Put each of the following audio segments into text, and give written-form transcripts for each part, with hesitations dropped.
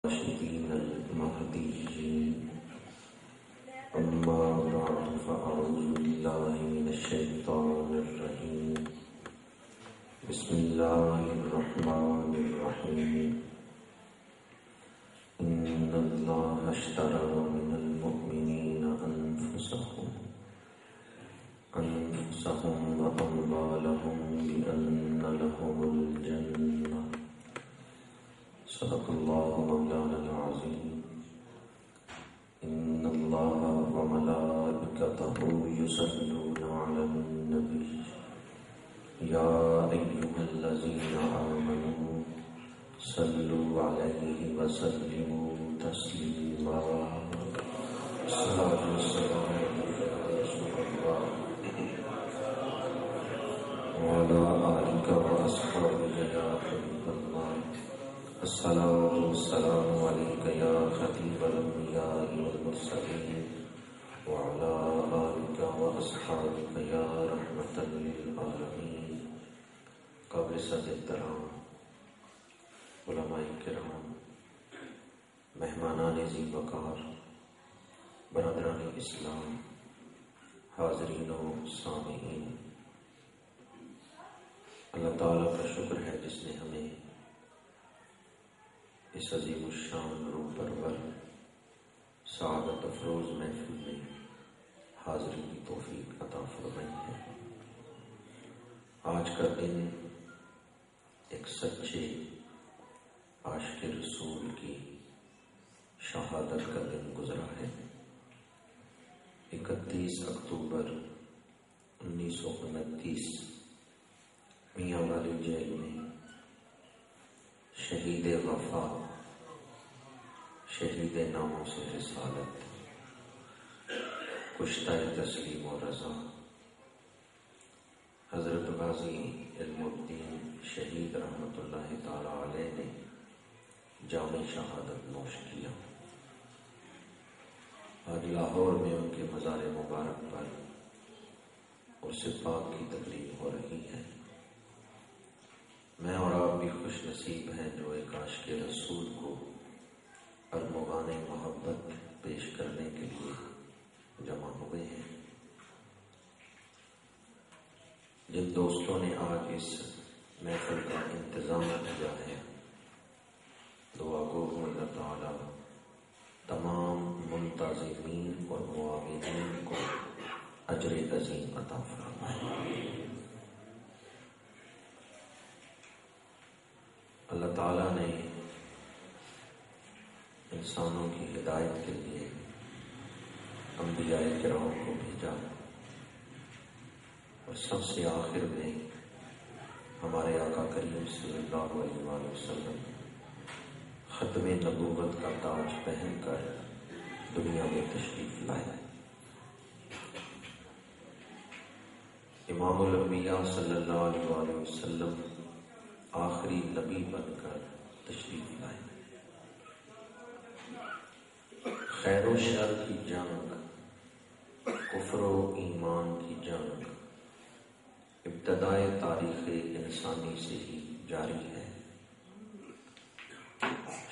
الراشدين المهديين أما بعد فأعوذ بالله من الشيطان الرجيم بسم الله الرحمن الرحيم إن الله اشترى من المؤمنين أنفسهم وأموالهم بأن لهم الجنة صدق الله مولانا العظيم إن الله وملائكته يصلون على النبي يا أيها الذين آمنوا صلوا عليه وسلموا تسليما الصلاة والسلام عليك يا رسول الله وعلى آلك وأصحابك يا حبيب الله الصلاة والسلام عليك يا خطيب الأنبياء والمرسلين وعلى آلك وأصحابك يا رحمة للعالمين قابل صد احترام علماء کرام، مہمانان عزیز وقار، برادران اسلام، حاضرین و سامعین، اللہ تعالیٰ کا شکر ہے جس نے ہمیں اس عظیم الشان روح پرور سعادت افروز محفل میں حاضری کی توفیق عطا فرمائی ہے۔ آج کا دن ایک سچے عاشق رسول کی شہادت کا دن گزرا ہے۔ 31 اکتوبر 1929 میاں والی جیل میں شہید وفا، شہید ناموں سے رسالت، کشتہ تسلیم و رضا حضرت غازی علم الدین شہید رحمت اللہ تعالی علیہ نے جامع شہادت نوش کیا۔ آج لاہور میں ان کے مزار مبارک پر عرس پاک کی تقریب ہو رہی ہے۔ میں اور آپ بھی خوش نصیب ہیں جو ایک عاشق رسول کو ارمغان محبت پیش کرنے کے لیے جمع ہوئے ہیں۔ جن دوستوں نے آج اس محفل کا انتظام کیا ہے، دعا گو اللہ تعالی تمام منتظمین اور معاونین کو اجر عظیم عطا فرمائے۔ اللہ تعالیٰ نے انسانوں کی ہدایت کے لیے انبیاء کرام کو بھیجا اور سب سے آخر میں ہمارے آقا کریم صلی اللہ علیہ وآلہ وسلم ختم نبوت کا تاج پہن کر دنیا میں تشریف لائے۔ امام الانبیاء صلی اللہ علیہ وآلہ وسلم آخری نبی بن کر تشریف لائے۔ خیر و شر کی جنگ، کفر و ایمان کی جنگ ابتدائے تاریخ انسانی سے ہی جاری ہے۔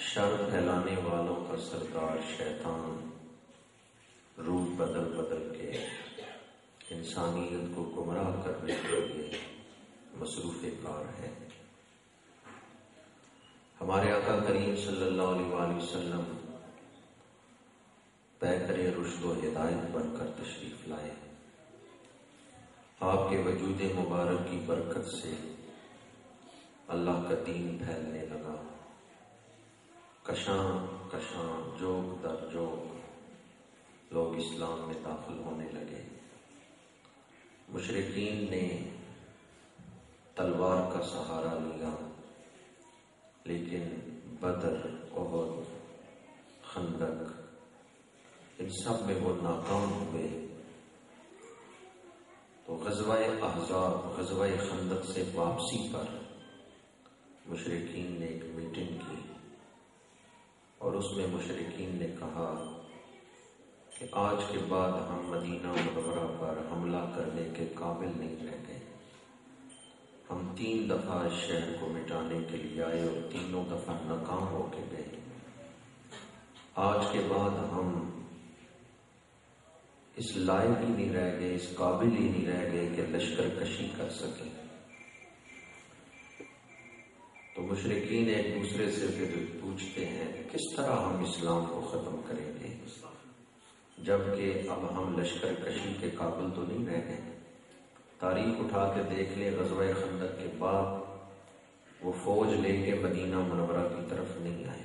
شر پھیلانے والوں کا سردار شیطان روح بدل بدل کے انسانیت کو گمراہ کرنے کے لیے مصروف کار ہے۔ ہمارے آقا کریم صلی اللہ علیہ وآلہ وسلم پیکر رشد و ہدایت بن کر تشریف لائے۔ آپ کے وجود مبارک کی برکت سے اللہ کا دین پھیلنے لگا۔ کشاں کشاں، جوگ در جوگ لوگ اسلام میں داخل ہونے لگے۔ مشرکین نے تلوار کا سہارا لیا، لیکن بدر، احد، خندق ان سب میں وہ ناکام ہوئے۔ تو غزوہ احزاب، غزوہ خندق سے واپسی پر مشرکین نے ایک میٹنگ کی اور اس میں مشرکین نے کہا کہ آج کے بعد ہم مدینہ منورہ پر حملہ کرنے کے قابل نہیں رہ گئے۔ ہم 3 دفعہ اس شہر کو مٹانے کے لیے آئے اور تینوں دفعہ ناکام ہو کے گئے۔ آج کے بعد ہم اس لائق ہی نہیں رہ گئے، اس قابل ہی نہیں رہ گئے کہ لشکر کشی کر سکیں۔ تو مشرکین ایک دوسرے سے پھر پوچھتے ہیں کس طرح ہم اسلام کو ختم کریں گے، جبکہ اب ہم لشکر کشی کے قابل تو نہیں رہ گئے۔ تاریخ اٹھا کے دیکھ لیں، غزوہ خندق کے بعد وہ فوج لے کے مدینہ منورہ کی طرف نہیں آئے۔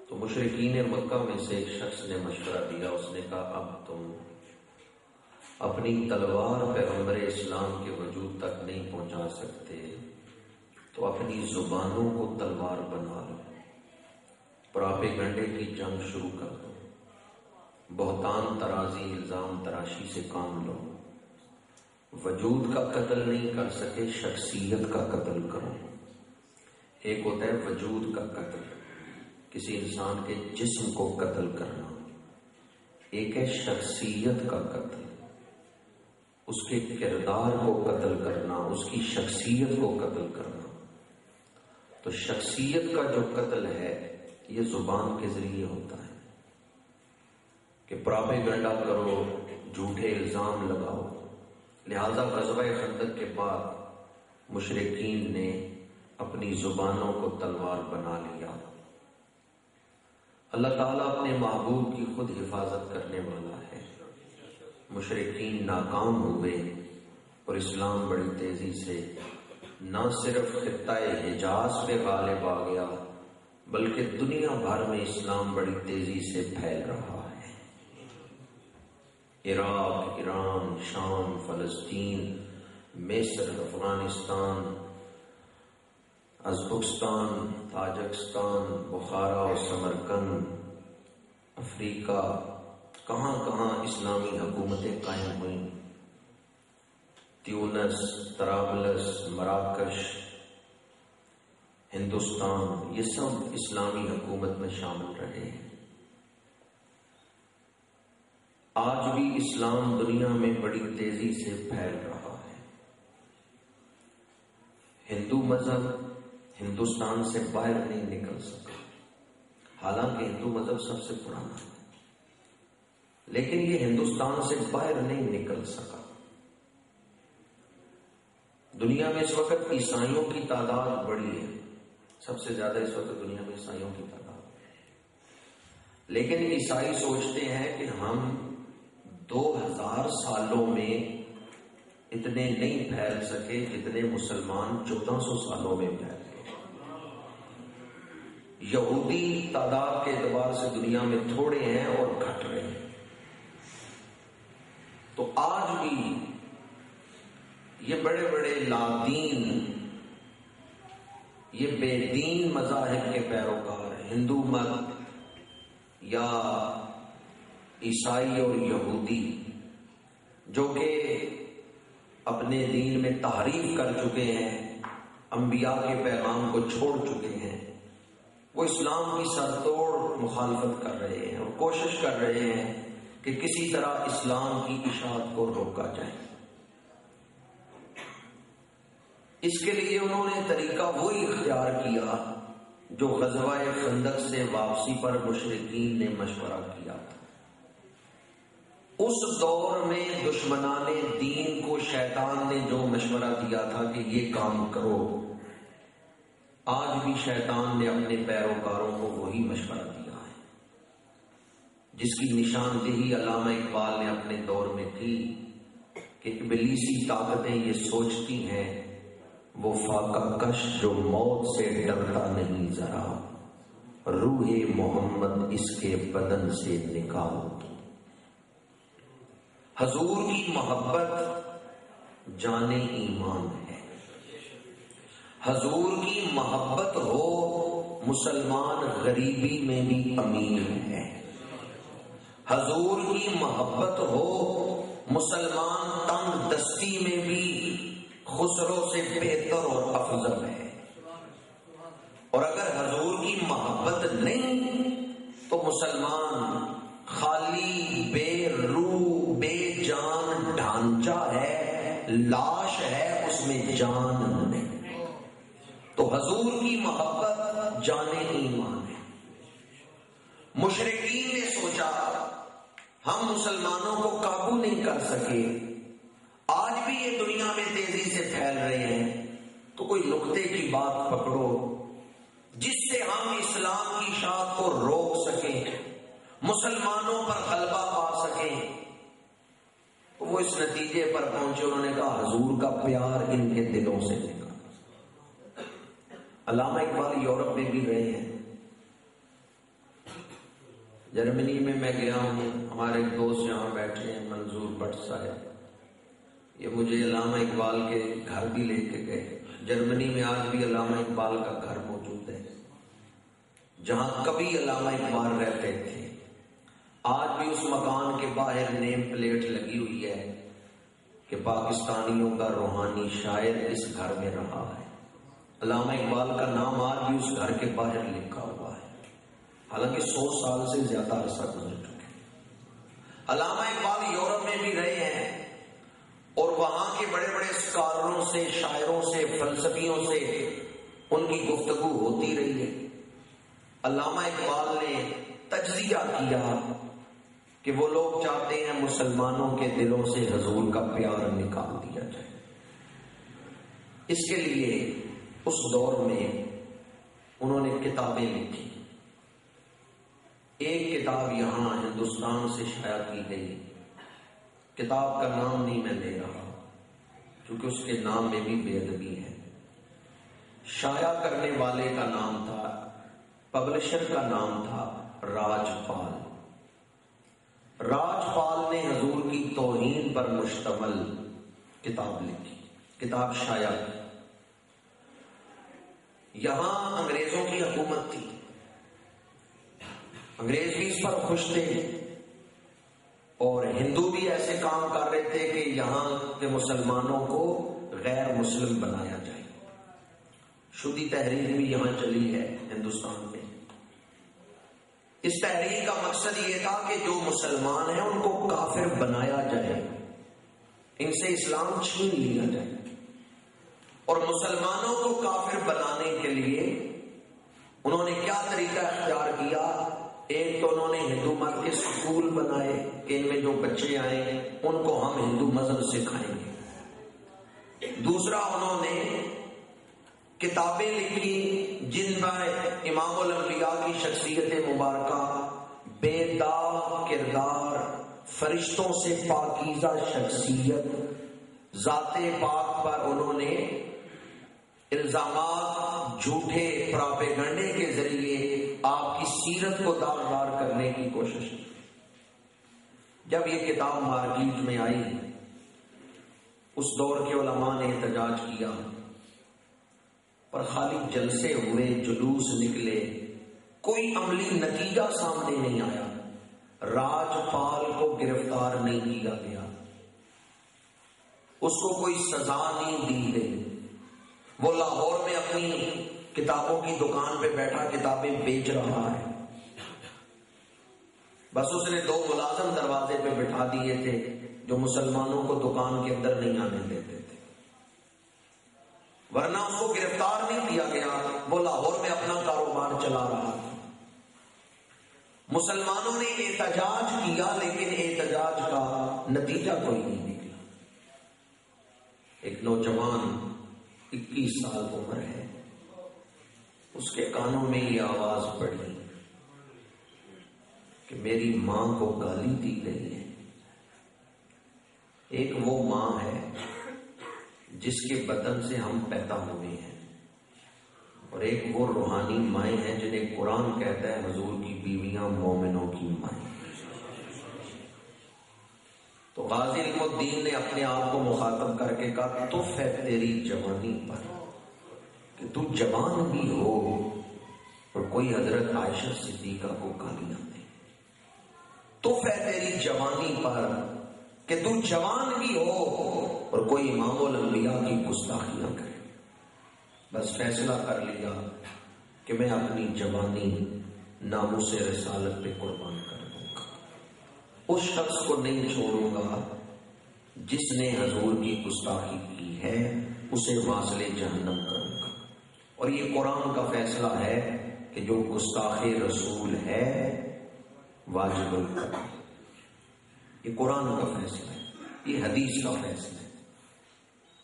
تو مشرکین مکہ میں سے ایک شخص نے مشورہ دیا، اس نے کہا اب تم اپنی تلوار پیغمبر اسلام کے وجود تک نہیں پہنچا سکتے تو اپنی زبانوں کو تلوار بنا لو، پراپیگنڈے کی جنگ شروع کر دو، بہتان ترازی الزام تراشی سے کام لو، وجود کا قتل نہیں کر سکے شخصیت کا قتل کرو۔ ایک ہوتا ہے وجود کا قتل، کسی انسان کے جسم کو قتل کرنا، ایک ہے شخصیت کا قتل، اس کے کردار کو قتل کرنا، اس کی شخصیت کو قتل کرنا۔ تو شخصیت کا جو قتل ہے یہ زبان کے ذریعے ہوتا ہے کہ پراپیگنڈا کرو، جھوٹے الزام لگاؤ۔ لہذا غزوہ خندق کے بعد مشرکین نے اپنی زبانوں کو تلوار بنا لیا۔ اللہ تعالیٰ اپنے محبوب کی خود حفاظت کرنے والا ہے۔ مشرکین ناکام ہوئے اور اسلام بڑی تیزی سے نہ صرف خطہ حجاز پہ غالب آ گیا بلکہ دنیا بھر میں اسلام بڑی تیزی سے پھیل رہا ہے۔ عراق، ایران، شام، فلسطین، مصر، افغانستان، ازبکستان، تاجکستان، بخارا اور سمرقند، افریقہ، کہاں کہاں اسلامی حکومتیں قائم ہوئیں۔ تیونس، طرابلس، مراکش، ہندوستان، یہ سب اسلامی حکومت میں شامل رہے ہیں۔ آج بھی اسلام دنیا میں بڑی تیزی سے پھیل رہا ہے۔ ہندو مذہب ہندوستان سے باہر نہیں نکل سکا، حالانکہ ہندو مذہب سب سے پرانا ہے، لیکن یہ ہندوستان سے باہر نہیں نکل سکا۔ دنیا میں اس وقت عیسائیوں کی تعداد بڑی ہے، سب سے زیادہ اس وقت دنیا میں عیسائیوں کی تعداد ہے، لیکن عیسائی سوچتے ہیں کہ ہم 2000 سالوں میں اتنے نہیں پھیل سکے جتنے مسلمان 1400 سالوں میں پھیل گئے۔ یہودی تعداد کے اعتبار سے دنیا میں تھوڑے ہیں اور گھٹ رہے ہیں۔ تو آج بھی یہ بڑے بڑے لادین، یہ بے دین مذاہب کے پیروکار، ہندو مت یا عیسائی اور یہودی، جو کہ اپنے دین میں تحریف کر چکے ہیں، انبیاء کے پیغام کو چھوڑ چکے ہیں، وہ اسلام کی سر توڑ مخالفت کر رہے ہیں اور کوشش کر رہے ہیں کہ کسی طرح اسلام کی اشاعت کو روکا جائے۔ اس کے لیے انہوں نے طریقہ وہی اختیار کیا جو غزوہ خندق سے واپسی پر مشرکین نے مشورہ کیا تھا۔ اس دور میں دشمنان دین کو شیطان نے جو مشورہ دیا تھا کہ یہ کام کرو، آج بھی شیطان نے اپنے پیروکاروں کو وہی مشورہ دیا ہے، جس کی نشاندہی علامہ اقبال نے اپنے دور میں کی کہ ابلیسی طاقتیں یہ سوچتی ہیں وہ فاقہ کش جو موت سے ڈرتا نہیں ذرا، روح محمد اس کے بدن سے نکال دو۔ حضور کی محبت جان ایمان ہے، حضور کی محبت ہو مسلمان غریبی میں بھی امیر ہے، حضور کی محبت ہو مسلمان تنگ دستی میں بھی خسرو سے بہتر اور افضل ہے، اور اگر حضور کی محبت نہیں تو مسلمان خالی بے روح بے جان ڈھانچہ ہے، لاش ہے، اس میں جان نہیں۔ تو حضور کی محبت جان ایمان ہے۔ مشرکین نے سوچا ہم مسلمانوں کو قابو نہیں کر سکے، آج بھی یہ دنیا میں تیزی سے پھیل رہے ہیں، تو کوئی نقطے کی بات پکڑو جس سے ہم اسلام کی شاخ کو روک سکیں، مسلمانوں پر غلبہ پا سکیں۔ تو وہ اس نتیجے پر پہنچے، انہوں نے کہا حضور کا پیار ان کے دلوں سے نکالا۔ علامہ اقبال یورپ میں بھی رہے ہیں، جرمنی میں میں گیا ہوں، ہمارے ایک دوست یہاں بیٹھے ہیں منظور بٹ صاحب، یہ مجھے علامہ اقبال کے گھر بھی لے کے گئے۔ جرمنی میں آج بھی علامہ اقبال کا گھر موجود ہے، جہاں کبھی علامہ اقبال رہتے تھے۔ آج بھی اس مکان کے باہر نیم پلیٹ لگی ہوئی ہے کہ پاکستانیوں کا روحانی شاعر اس گھر میں رہا ہے۔ علامہ اقبال کا نام آج بھی اس گھر کے باہر لکھا ہوا ہے، حالانکہ 100 سال سے زیادہ عرصہ گزر چکے۔ علامہ اقبال یورپ میں بھی رہے ہیں اور وہاں کے بڑے بڑے اسکالروں سے، شاعروں سے، فلسفیوں سے ان کی گفتگو ہوتی رہی ہے۔ علامہ اقبال نے تجزیہ کیا کہ وہ لوگ چاہتے ہیں مسلمانوں کے دلوں سے حضور کا پیار نکال دیا جائے۔ اس کے لیے اس دور میں انہوں نے کتابیں لکھی۔ ایک کتاب یہاں ہندوستان سے شائع کی گئی، کتاب کا نام نہیں میں لے رہا کیونکہ اس کے نام میں بھی بے ادبی ہے۔ شائع کرنے والے کا نام تھا، پبلشر کا نام تھا راج پال۔ راج پال نے حضور کی توہین پر مشتمل کتاب لکھی، کتاب شائع کی۔ یہاں انگریزوں کی حکومت تھی، انگریز بھی اس پر خوش تھے اور ہندو بھی ایسے کام کر رہے تھے کہ یہاں کے مسلمانوں کو غیر مسلم بنایا جائے۔ شدی تحریک بھی یہاں چلی ہے ہندوستان میں۔ اس تحریک کا مقصد یہ تھا کہ جو مسلمان ہیں ان کو کافر بنایا جائے، ان سے اسلام چھین لیا جائے، اور مسلمانوں کو کافر بنانے کے لیے انہوں نے کیا طریقہ اختیار کیا؟ ایک تو انہوں نے ہندو مت کے اسکول بنائے کہ ان میں جو بچے آئیں ان کو ہم ہندو مذہب سکھائیں گے۔ دوسرا انہوں نے کتابیں لکھی جن میں امام الانبیاء کی شخصیت مبارکہ، بے داغ کردار، فرشتوں سے پاکیزہ شخصیت، ذات پاک پر انہوں نے الزامات، جھوٹے پراپیگنڈے کے ذریعے آپ کی سیرت کو داغدار کرنے کی کوشش کی۔ جب یہ کتاب مارکیٹ میں آئی، اس دور کے علماء نے احتجاج کیا، پر خالی جلسے ہوئے، جلوس نکلے، کوئی عملی نتیجہ سامنے نہیں آیا۔ راج پال کو گرفتار نہیں کیا گیا، اس کو کوئی سزا نہیں دی گئی۔ وہ لاہور میں اپنی کتابوں کی دکان پہ بیٹھا کتابیں بیچ رہا ہے، بس اس نے 2 ملازم دروازے پہ بٹھا دیے تھے جو مسلمانوں کو دکان کے اندر نہیں آنے دیتے تھے، ورنہ اس کو گرفتار نہیں کیا گیا، وہ لاہور میں اپنا کاروبار چلا رہا تھا۔ مسلمانوں نے احتجاج کیا لیکن احتجاج کا نتیجہ کوئی نہیں نکلا۔ ایک نوجوان 21 سال عمر ہے، اس کے کانوں میں یہ آواز پڑی کہ میری ماں کو گالی دی گئی ہے۔ ایک وہ ماں ہے جس کے بدن سے ہم پیدا ہوئے ہیں، اور ایک وہ روحانی مائیں ہیں جنہیں قرآن کہتا ہے حضور کی بیویاں مومنوں کی مائیں۔ تو غازی علم الدین نے اپنے آپ کو مخاطب کر کے کہا تف ہے تیری جوانی پر کہ تو جوان بھی ہو اور کوئی حضرت عائشہ صدیقہ کو گالیاں دے۔ تف ہے تیری جوانی پر کہ تو جوان بھی ہو اور کوئی امام الانبیاء کی گستاخیاں کرے۔ بس فیصلہ کر لیا کہ میں اپنی جوانی ناموس رسالت پہ قربان کر دوں گا، اس شخص کو نہیں چھوڑوں گا جس نے حضور کی گستاخی کی ہے، اسے واصل جہنم کروں گا۔ اور یہ قرآن کا فیصلہ ہے کہ جو گستاخ رسول ہے واجب القتل. یہ قرآن کا فیصلہ ہے، یہ حدیث کا فیصلہ ہے.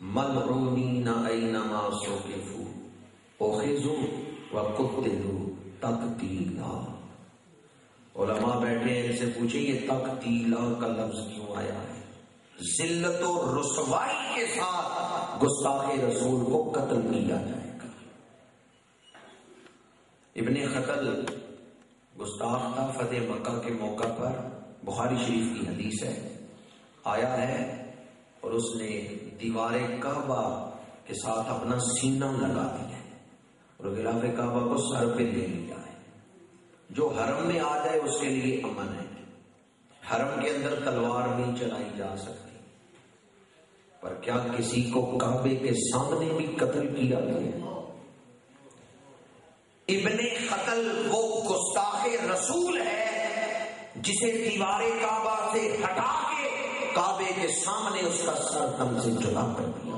ملعونین اینما ثقفوا اخذوا وقتلوا تقتیلا. علماء بیٹھے ہیں، ان سے پوچھیں یہ تقتیلا کا لفظ کیوں آیا ہے؟ ذلت و رسوائی کے ساتھ گستاخ رسول کو قتل کیا جائے گا. ابن خطل گستاخ تھا. فتح مکہ کے موقع پر بخاری شریف کی حدیث ہے، آیا ہے اور اس نے دیوار کعبہ کے ساتھ اپنا سینہ لگا دیا ہے اور غلاف کعبہ کو سر پہ لے لیا ہے. جو حرم میں آ جائے اس کے لیے امن ہے. حرم کے اندر تلوار نہیں چلائی جا سکتی، پر کیا کسی کو کعبے کے سامنے بھی قتل کیا گیا؟ ابن خطل وہ گستاخ رسول ہے جسے دیوار کعبہ سے ہٹا کے کعبے کے سامنے اس کا سر دم سے جدا کر دیا.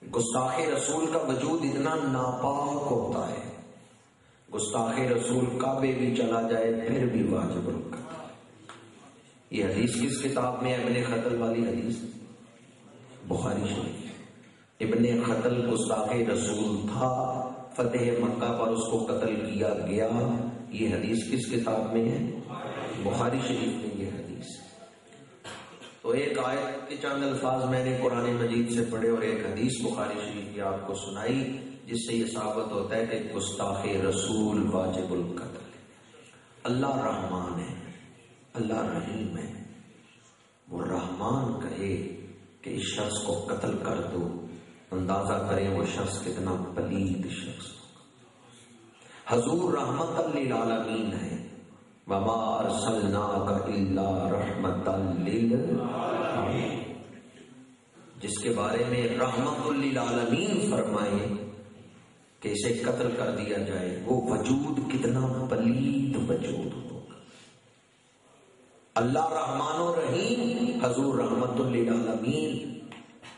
گستاخ رسول کا وجود اتنا ناپاک ہوتا ہے، گستاخ رسول کعبے بھی چلا جائے پھر بھی واجب القتل. یہ حدیث کس کتاب میں ہے؟ ابن خطل والی حدیث بخاری شریف. ابن خطل گستاخ رسول تھا، فتح مکہ پر اس کو قتل کیا گیا. یہ حدیث کس کتاب میں ہے؟ بخاری شریف میں یہ حدیث. تو ایک آیت کے چند الفاظ میں نے قرآن مجید سے پڑھے اور ایک حدیث بخاری شریف کی آپ کو سنائی، جس سے یہ ثابت ہوتا ہے کہ گستاخ رسول واجب القتل ہے. اللہ رحمان ہے، اللہ رحیم ہے. وہ رحمان کہے کہ اس شخص کو قتل کر دو، اندازہ کریں وہ شخص کتنا پلید شخص ہوگا. حضور رحمت للعالمین ہے. وما ارسلناک الا رحمت للعالمین، جس کے بارے میں رحمت للعالمین فرمائے کہ اسے قتل کر دیا جائے، وہ وجود کتنا پلید وجود ہوگا. اللہ رحمان و رحیم، حضور رحمت للعالمین.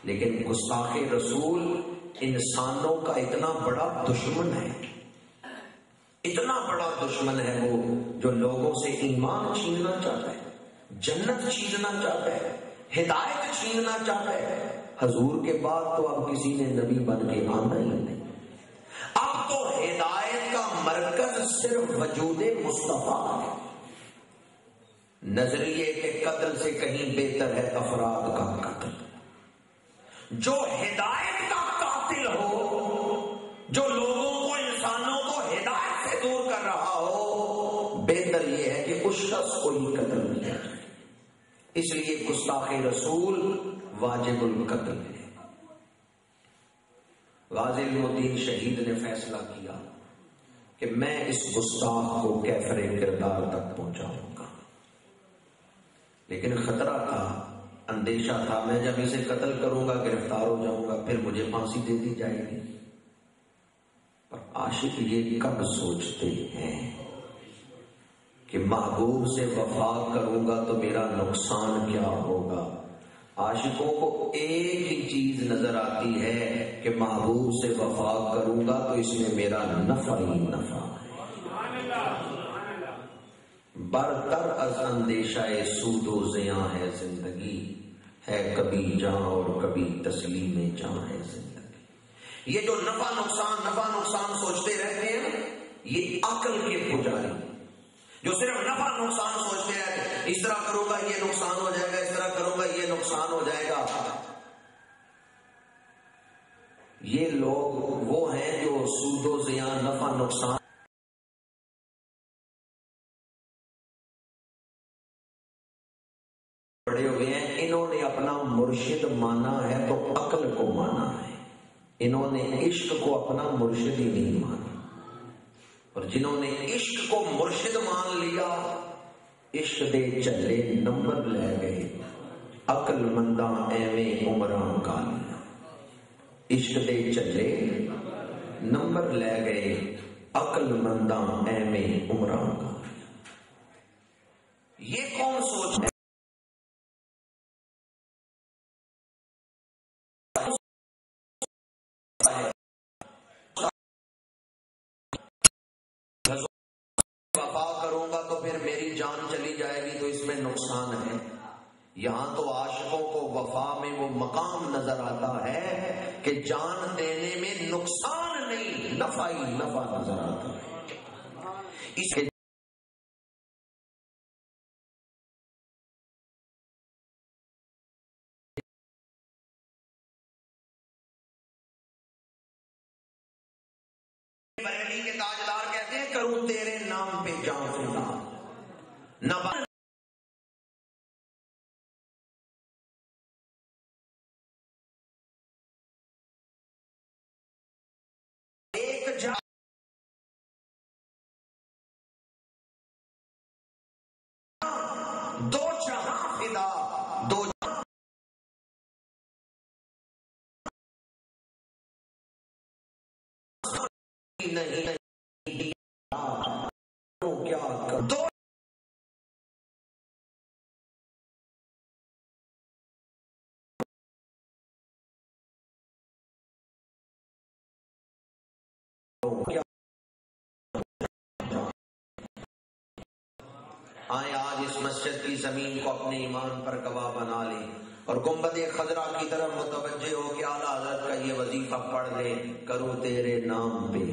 لیکن گستاخ رسول انسانوں کا اتنا بڑا دشمن ہے، اتنا بڑا دشمن ہے وہ، جو لوگوں سے ایمان چھیننا چاہتا ہے، جنت چھیننا چاہتا ہے، ہدایت چھیننا چاہتا ہے. حضور کے بعد تو اب کسی نے نبی بن کے آنا ہی نہیں. اب تو ہدایت کا مرکز صرف وجود مصطفیٰ ہے. نظریے کے قتل سے کہیں بہتر ہے افراد کا قتل. جو ہدایت کا قاتل ہو، جو لوگوں کو، انسانوں کو ہدایت سے دور کر رہا ہو، بہتر یہ ہے کہ اس شخص کو ہی قتل کیا جائے. اس لیے گستاخ رسول واجب القتل ہے. غازی الدین شہید نے فیصلہ کیا کہ میں اس گستاخ کو کیفر کردار تک پہنچاؤں گا. لیکن خطرہ تھا، اندیشہ تھا، میں جب اسے قتل کروں گا گرفتار ہو جاؤں گا، پھر مجھے پھانسی دے دی جائے گی. پر عاشق یہ کب سوچتے ہیں کہ محبوب سے وفا کروں گا تو میرا نقصان کیا ہوگا؟ عاشقوں کو ایک ہی چیز نظر آتی ہے کہ محبوب سے وفا کروں گا تو اس میں میرا نفع ہی نفع ہے. برتر از اندیشہ سود و زیاں ہے زندگی، ہے کبھی جاں اور کبھی تسلیم جاں ہے زندگی. یہ جو نفع نقصان سوچتے رہتے ہیں، یہ عقل کے پجاری جو صرف نفع نقصان سوچتے ہیں. اس طرح کروں گا یہ نقصان ہو جائے گا، اس طرح کروں گا یہ نقصان ہو جائے گا. یہ لوگ وہ ہیں جو سود و زیاں، نفع نقصان پڑے ہوئے ہیں. انہوں نے اپنا مرشد مانا ہے تو عقل کو مانا ہے. انہوں نے عشق کو اپنا مرشد ہی نہیں مانا. اور جنہوں نے عشق کو مرشد مان لیا، عشق دے چلے نمبر لے گئے، عقل منداں ایویں عمراں گالیاں. عشق دے چلے نمبر لے گئے، عقل منداں ایویں عمراں گالیاں. یہ کون سوچ ہے؟ وفا کروں گا تو تو پھر میری جان چلی جائے گی تو اس میں نقصان ہے. یہاں تو عاشقوں کو وفا میں وہ مقام نظر آتا ہے کہ جان دینے میں نقصان نہیں، نفع ہی نفع نظر آتا ہے. اس کے بریلی کے تاجدار کہتے ہیں کروں تیرے نام پہ جان فدا. نہ ایک جان دو جہاں فدا، دو جہاں نہیں کیا کر دو آئے آج اس مسجد کی زمین کو اپنے ایمان پر گواہ بنا لیں اور گنبد خضرا کی طرف متوجہ ہو کہ اعلیٰ حضرت کا یہ وظیفہ پڑھ لیں، کروں تیرے نام پہ.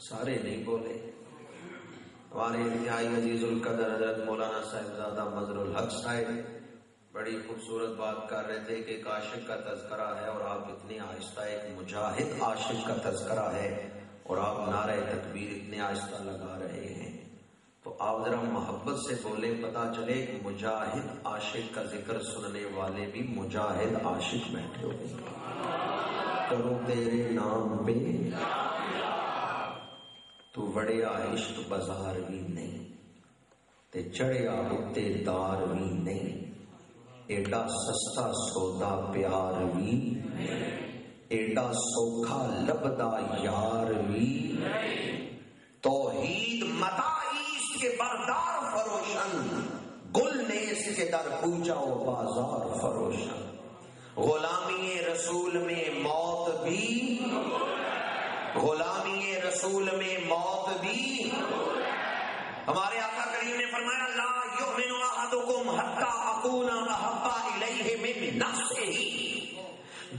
سارے نہیں بولے. ہمارے انتہائی عزیز القدر حضرت مولانا صاحبزادہ مظہر الحق صاحب بڑی خوبصورت بات کر رہے تھے کہ ایک عاشق کا تذکرہ ہے اور آپ اتنے آہستہ، ایک مجاہد عاشق کا تذکرہ ہے اور آپ نعرہ تکبیر اتنے آہستہ لگا رہے ہیں. تو آپ ذرا محبت سے بولیں، پتا چلے ایک مجاہد عاشق کا ذکر سننے والے بھی مجاہد عاشق بیٹھے ہوئے. کروں تیرے نام پہ تو وڑیا عشق بازار بھی نہیں تے چڑھیا اتے دار بھی نہیں، ایڈا سستا سودا پیار بھی، ایڈا سوکھا لبدا یار بھی. توحید متاعیس کے بردار فروشن، گل نے اس کے در پوچھا و بازار فروشن. غلامی رسول میں موت بھی، غلامی رسول میں موت بھی. ہمارے آقا کریم نے فرمایا لا یؤمن احدکم حتی اکون احب الیہ من نفسہ،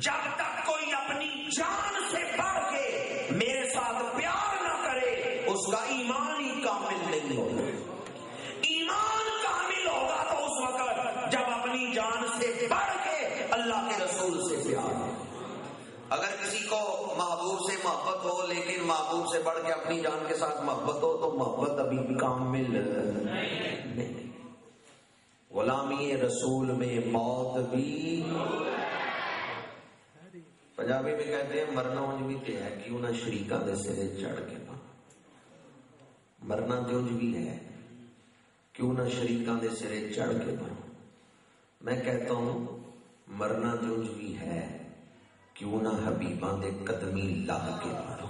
جب تک کوئی اپنی جان سے بڑھ کے میرے ساتھ پیار نہ کرے اس کا ایمان ہی کامل نہیں ہوگا. ایمان کامل ہوگا تو اس وقت جب اپنی جان سے بڑھ کے اللہ کے رسول سے پیار ہو. اگر کسی کو محبوب سے محبت ہو لیکن محبوب سے بڑھ کے اپنی جان کے ساتھ محبت ہو تو محبت ابھی کامل نہیں. غلامی رسول میں موت بھی، پنجابی میں کہتے ہیں مرنا انج بھی تے ہے کیوں نہ شریکاں دے سرے چڑھ کے. مرنا تے انج بھی ہے کیوں نہ شریکاں دے سرے چڑھ کے مرو. میں کہتا ہوں مرنا تے انج بھی ہے کیوں نہ حبیباں دے قدمی لگ کے مرو.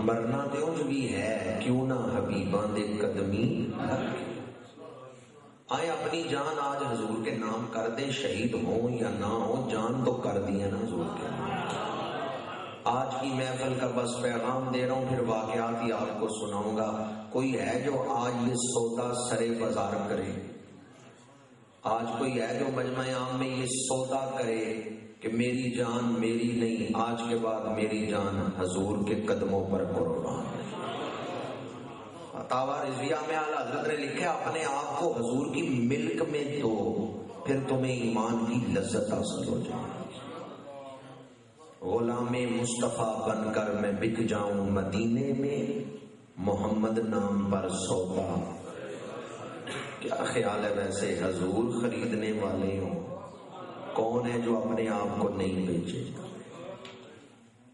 مرنا تے انج بھی ہے کیوں نہ حبیباں دے قدمی لگ کے. آئے اپنی جان آج حضور کے نام کر دیں، شہید ہوں یا نہ ہوں جان تو کر دیا نا حضور کے نام. آج کی محفل کا بس پیغام دے رہا ہوں، پھر واقعات ہی آپ کو سناؤں گا. کوئی ہے جو آج یہ سودا سرے بازار کرے؟ آج کوئی ہے جو مجمع عام میں یہ سودا کرے کہ میری جان میری نہیں، آج کے بعد میری جان حضور کے قدموں پر قربان. فتاوی رضویہ میں اعلیٰ حضرت نے لکھا اپنے آپ کو حضور کی ملک میں دو، پھر تمہیں ایمان کی لذت حاصل ہو جائے. غلام مصطفیٰ بن کر میں بک جاؤں مدینے میں، محمد نام پر سودا. کیا خیال ہے ویسے حضور خریدنے والے ہوں؟ کون ہے جو اپنے آپ کو نہیں بیچے؟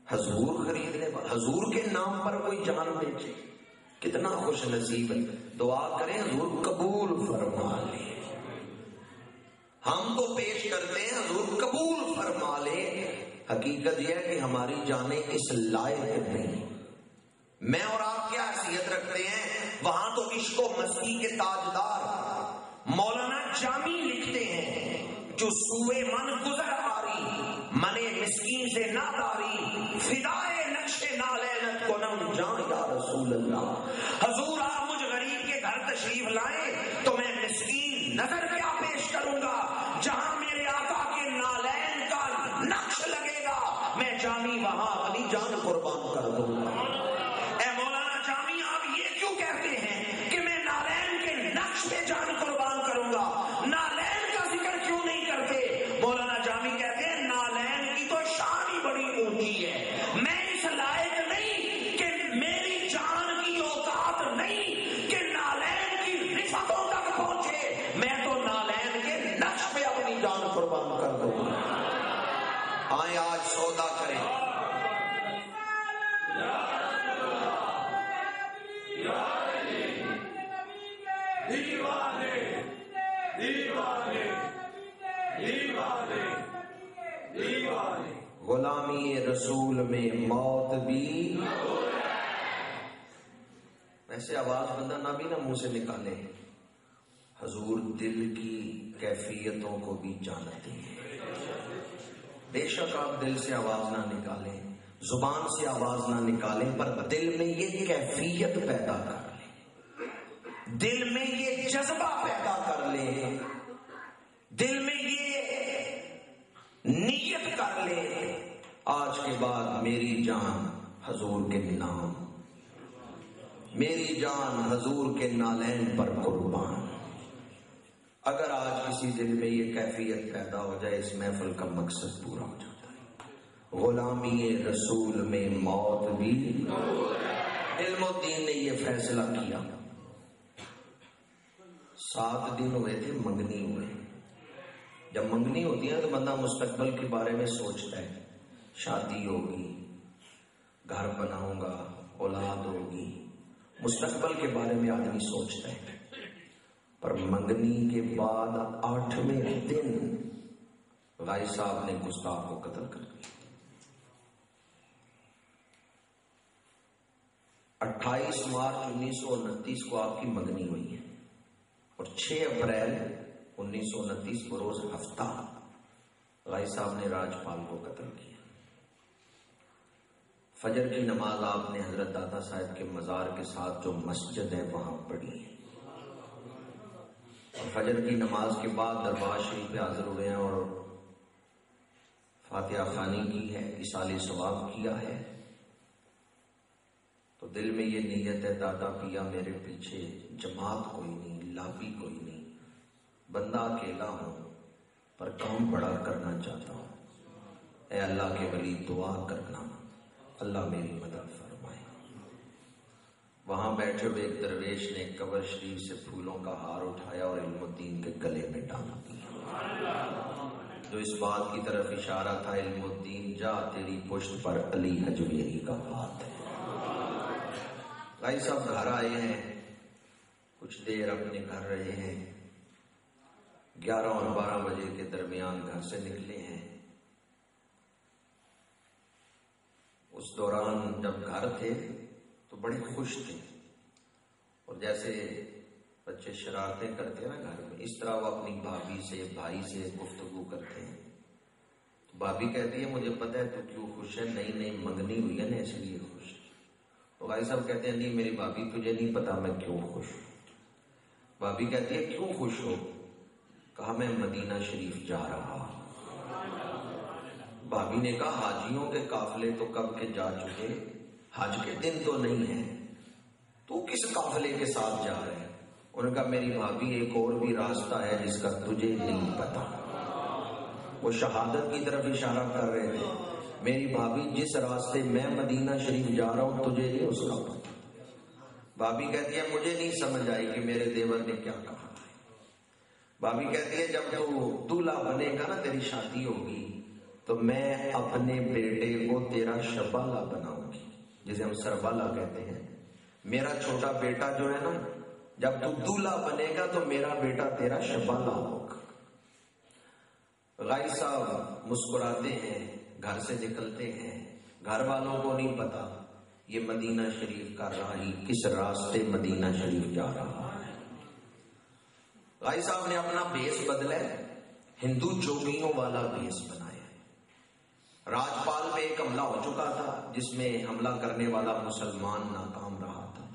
حضور خریدنے والے، حضور کے نام پر کوئی جان بیچے، کتنا خوش نصیب ہے. دعا کریں حضور قبول فرما لے. ہم تو پیش کرتے ہیں حضور قبول فرما لے. حقیقت یہ ہے کہ ہماری جانیں اس لائق نہیں. میں اور آپ کیا حیثیت رکھتے ہیں؟ وہاں تو عشق و مسیح کے تاجدار مولانا جامی لکھتے ہیں جو سوئے من گزر آری، منے مسکین سے ناداری، فدائے نقش نالینت کنم جان یا رسول اللہ۔ حضور آپ مجھ غریب کے گھر تشریف لائیں تو میں مسکین نظر کیا پیش کروں گا؟ جہاں میرے آقا کے نالین کا نقش لگے گا میں جامی وہاں اپنی جان قربان کر دوں گا۔ اے مولانا جامی آپ یہ کیوں کہتے ہیں کہ میں نالین کے نقش پہ جان قربان کروں گا؟ نالین کا ذکر کیوں نہیں کرتے؟ مولانا جامی کہتے ہیں نالین کی تو شان ہی بڑی اونچی ہے، میں اس لائق نہیں کہ میری جان کی اوقات نہیں کہ نالین کی رفتوں تک پہنچے، میں تو نالین کے نقش پہ اپنی جان قربان کر دوں گا۔ آئیں آج سودا کریں۔ غلامی رسول میں موت بھی، ویسے آواز بندہ نہ بھی نہ منہ سے نکالے، حضور دل کی کیفیتوں کو بھی جانتے ہیں۔ بے شک آپ دل سے آواز نہ نکالیں، زبان سے آواز نہ نکالیں، پر دل میں یہ کیفیت پیدا کر لیں، دل میں یہ جذبہ پیدا کر لیں، دل میں یہ نیت کر لیں، آج کے بعد میری جان حضور کے نام، میری جان حضور کے نالین پر قربان۔ اگر آج کسی دل میں یہ کیفیت پیدا ہو جائے، اس محفل کا مقصد پورا ہو جاتا ہے۔ غلامی رسول میں موت بھی، علم الدین نے یہ فیصلہ کیا۔ 7 دن ہوئے تھے منگنی ہوئے۔ جب منگنی ہوتی ہے تو بندہ مستقبل کے بارے میں سوچتا ہے، شادی ہوگی، گھر بناؤں گا، اولاد ہوگی، مستقبل کے بارے میں آدمی سوچتا ہے۔ پر منگنی کے بعد 8ویں دن غائی صاحب نے گستاخ کو قتل کر دیا۔ 28 مارچ 1929 کو آپ کی منگنی ہوئی ہے اور 6 اپریل 1929 بروز ہفتہ غائی صاحب نے راجپال کو قتل کیا۔ فجر کی نماز آپ نے حضرت دادا صاحب کے مزار کے ساتھ جو مسجد ہے وہاں پڑھی ہے، اور فجر کی نماز کے بعد دربار شریف پہ حاضر ہوئے ہیں اور فاتحہ خوانی کی ہے، اصالہ ثواب کیا ہے۔ تو دل میں یہ نیت ہے، دادا پیا میرے پیچھے جماعت کوئی نہیں، لابی کوئی نہیں، بندہ اکیلا ہوں پر کام بڑا کرنا چاہتا ہوں۔ اے اللہ کے ولی دعا کرنا، اللہ میری مدد فرمائے۔ وہاں بیٹھے ہوئے ایک درویش نے قبر شریف سے پھولوں کا ہار اٹھایا اور علم الدین کے گلے میں ڈال دیا، جو اس بات کی طرف اشارہ تھا، علم الدین جا تیری پشت پر علی حجویری کا ہاتھ ہے۔ بھائی صاحب گھر آئے ہیں، کچھ دیر اپنے گھر رہے ہیں، 11 اور 12 بجے کے درمیان گھر سے نکلے ہیں۔ اس دوران جب گھر تھے تو بڑے خوش تھے، اور جیسے بچے شرارتیں کرتے ہیں نا گھر میں، اس طرح وہ اپنی بھابھی سے، بھائی سے گفتگو کرتے ہیں۔ تو بھابھی کہتی ہے مجھے پتہ ہے تو کیوں خوش ہے، نئی نئی منگنی ہوئی ہے نا اس لیے خوش۔ تو بھائی صاحب کہتے ہیں نہیں میری بھابھی تجھے نہیں پتا میں کیوں خوش ہوں۔ بھابھی کہتی ہے کیوں خوش ہو؟ کہا میں مدینہ شریف جا رہا ہوں۔ بھابھی نے کہا حاجیوں کے قافلے تو کب کے جا چکے، حج کے دن تو نہیں ہے، تو کس قافلے کے ساتھ جا رہے ہیں؟ انہوں نے کہا میری بھابھی ایک اور بھی راستہ ہے جس کا تجھے نہیں پتا۔ وہ شہادت کی طرف اشارہ کر رہے تھے، میری بھابھی جس راستے میں مدینہ شریف جا رہا ہوں تجھے نہیں اس کا پتا۔ بھابھی کہتی ہے مجھے نہیں سمجھ آئی کہ میرے دیور نے کیا کہا۔ بھابھی کہتی ہے جب تو دولہا بنے گا نا، تیری شادی ہوگی تو میں اپنے بیٹے کو تیرا شبالہ بناؤں گی، جسے ہم سربالہ کہتے ہیں۔ میرا چھوٹا بیٹا جو ہے نا، جب تو دولہا بنے گا تو میرا بیٹا تیرا شبالہ ہوگا۔ غائی صاحب مسکراتے ہیں، گھر سے نکلتے ہیں، گھر والوں کو نہیں پتا یہ مدینہ شریف کا راہی کس راستے مدینہ شریف جا رہا ہے۔ غائی صاحب نے اپنا بھیس بدلا، ہندو جوگیوں والا بھیس بنایا ہے۔ راجپال پہ ایک حملہ ہو چکا تھا جس میں حملہ کرنے والا مسلمان ناکام رہا تھا،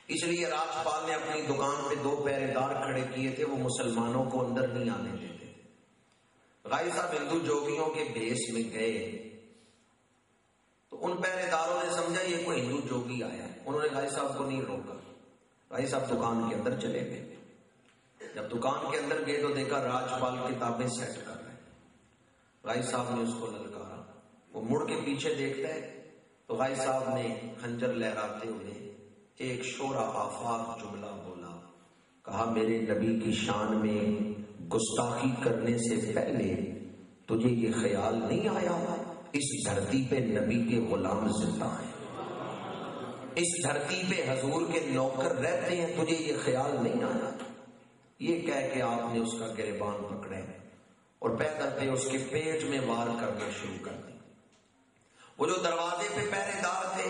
اس لیے راجپال نے اپنی دکان پہ 2 پہرے دار کھڑے کیے تھے، وہ مسلمانوں کو اندر نہیں آنے دیتے تھے۔ غازی صاحب ہندو جوگیوں کے بھیس میں گئے تو ان پہرے داروں نے سمجھا یہ کوئی ہندو جوگی آیا ہے، انہوں نے غازی صاحب کو نہیں روکا، غازی صاحب دکان کے اندر چلے گئے۔ جب دکان کے اندر گئے تو دیکھا راجپال کتابیں سیٹ کر رہے ہیں۔ غازی صاحب نے اس کو للکارا، وہ مڑ کے پیچھے دیکھتا ہے تو غازی صاحب نے خنجر لہراتے ہوئے ایک شورا آفاق جملہ بولا، کہا میرے نبی کی شان میں گستاخی کرنے سے پہلے تجھے یہ خیال نہیں آیا اس دھرتی پہ نبی کے غلام زندہ ہیں، اس دھرتی پہ حضور کے نوکر رہتے ہیں، تجھے یہ خیال نہیں آیا؟ یہ کہہ کے آپ نے اس کا گریبان پکڑے اور پیدل پہ اس کے پیٹ میں وار کرنا شروع کر دی۔ وہ جو دروازے پہ پہرے دار تھے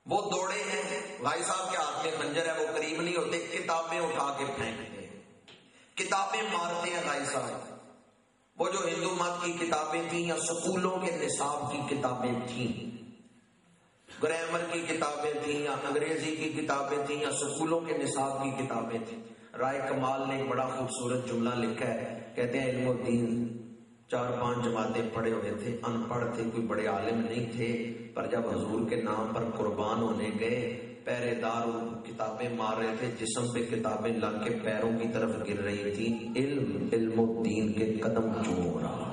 وہ دوڑے ہیں، غازی صاحب کے ہاتھ میں خنجر ہے، وہ قریب نہیں ہوتے، کتابیں اٹھا کے پھینکتے ہیں، کتابیں مارتے ہیں غازی صاحب۔ وہ جو ہندو مت کی کتابیں تھیں یا سکولوں کے نصاب کی کتابیں تھیں، گرامر کی کتابیں تھیں یا انگریزی کی کتابیں تھیں یا سکولوں کے نصاب کی کتابیں تھیں، رائے کمال نے ایک بڑا خوبصورت جملہ لکھا ہے، کہتے ہیں علم الدین 4-5 جماعتیں پڑھے ہوئے تھے، ان پڑھ تھے، کوئی بڑے عالم نہیں تھے، پر جب حضور کے نام پر قربان ہونے گئے پہرے دار کتابیں مار رہے تھے، جسم پہ کتابیں لگ کے پیروں کی طرف گر رہی تھی، علم الدین کے قدم چوم رہا۔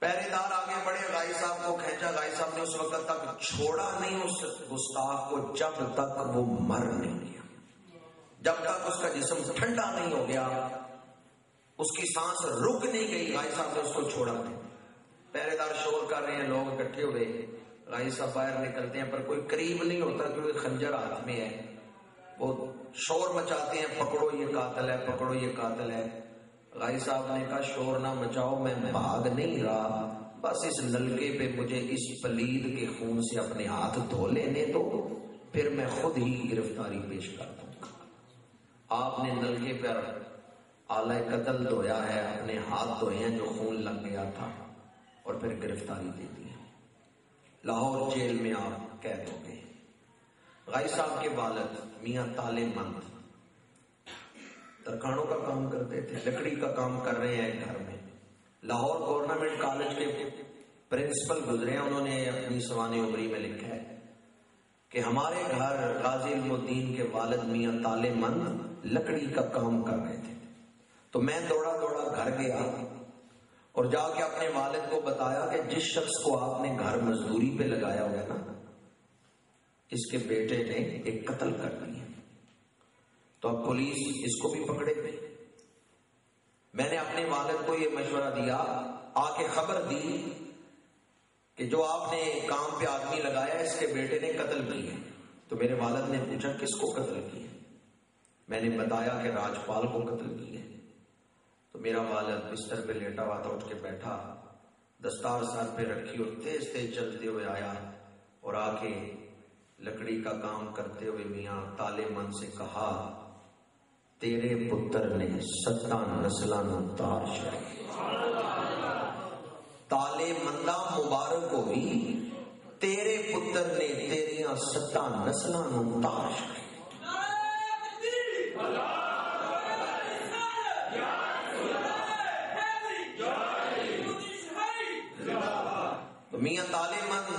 پہرے دار آگے بڑھے، غازی صاحب کو کھینچا، غازی صاحب نے اس وقت تک چھوڑا نہیں اس گستاخ کو جب تک وہ مر نہیں گیا، جب تک اس کا جسم ٹھنڈا نہیں ہو گیا، اس کی سانس رک نہیں گئی، غازی صاحب نے اس کو چھوڑا نہیں۔ پہرے دار شور کر رہے ہیں، لوگ اکٹھے ہوئے، غازی صاحب باہر نکلتے ہیں پر کوئی قریب نہیں ہوتا کیونکہ خنجر ہاتھ میں ہے، وہ شور مچاتے ہیں، پکڑو یہ قاتل ہے، پکڑو یہ قاتل ہے۔ غازی صاحب نے کہا شور نہ مچاؤ، میں بھاگ نہیں رہا، بس اس نلکے پہ مجھے اس پلید کے خون سے اپنے ہاتھ دھو لینے دو، پھر میں خود ہی گرفتاری پیش کر دوں گا۔ آپ نے نلکے پر آلہ قتل دھویا ہے، اپنے ہاتھ دھوئے ہیں جو خون لگ گیا تھا، اور پھر گرفتاری دے دی ہے۔ لاہور جیل میں آپ قید ہو گئے۔ غازی صاحب کے والد میاں تالے مند ترکھانوں کا کام کرتے تھے، لکڑی کا کام کر رہے ہیں گھر میں۔ لاہور گورنمنٹ کالج کے پرنسپل گزرے ہیں، انہوں نے اپنی سوانح عمری میں لکھا ہے کہ ہمارے گھر غازی علم الدین کے والد میاں تالے مند لکڑی کا کام کر رہے تھے، تو میں دوڑا دوڑا گھر گیا اور جا کے اپنے والد کو بتایا کہ جس شخص کو آپ نے گھر مزدوری پہ لگایا ہوا ہے نا، اس کے بیٹے نے ایک قتل کر دیا، تو اب پولیس اس کو بھی پکڑے گی۔ میں نے اپنے والد کو یہ مشورہ دیا، آ کے خبر دی کہ جو آپ نے کام پہ آدمی لگایا اس کے بیٹے نے قتل کی ہے۔ تو میرے والد نے پوچھا کس کو قتل کیا؟ میں نے بتایا کہ راجپال کو قتل کی ہے۔ تو میرا والد بستر پہ لیٹا ہوا تھا، اٹھ کے بیٹھا، دستار سر پہ رکھی اور تیز تیز چلتے ہوئے آیا اور آ کے لکڑی کا کام کرتے ہوئے میاں تالے من سے کہا، تیرے پتر نے 7 نسلاں تار تالے مندہ مبارک ہوئی، تیرے پتر نے تیریاں 7 نسلاں تار۔ تو میاں تالے مند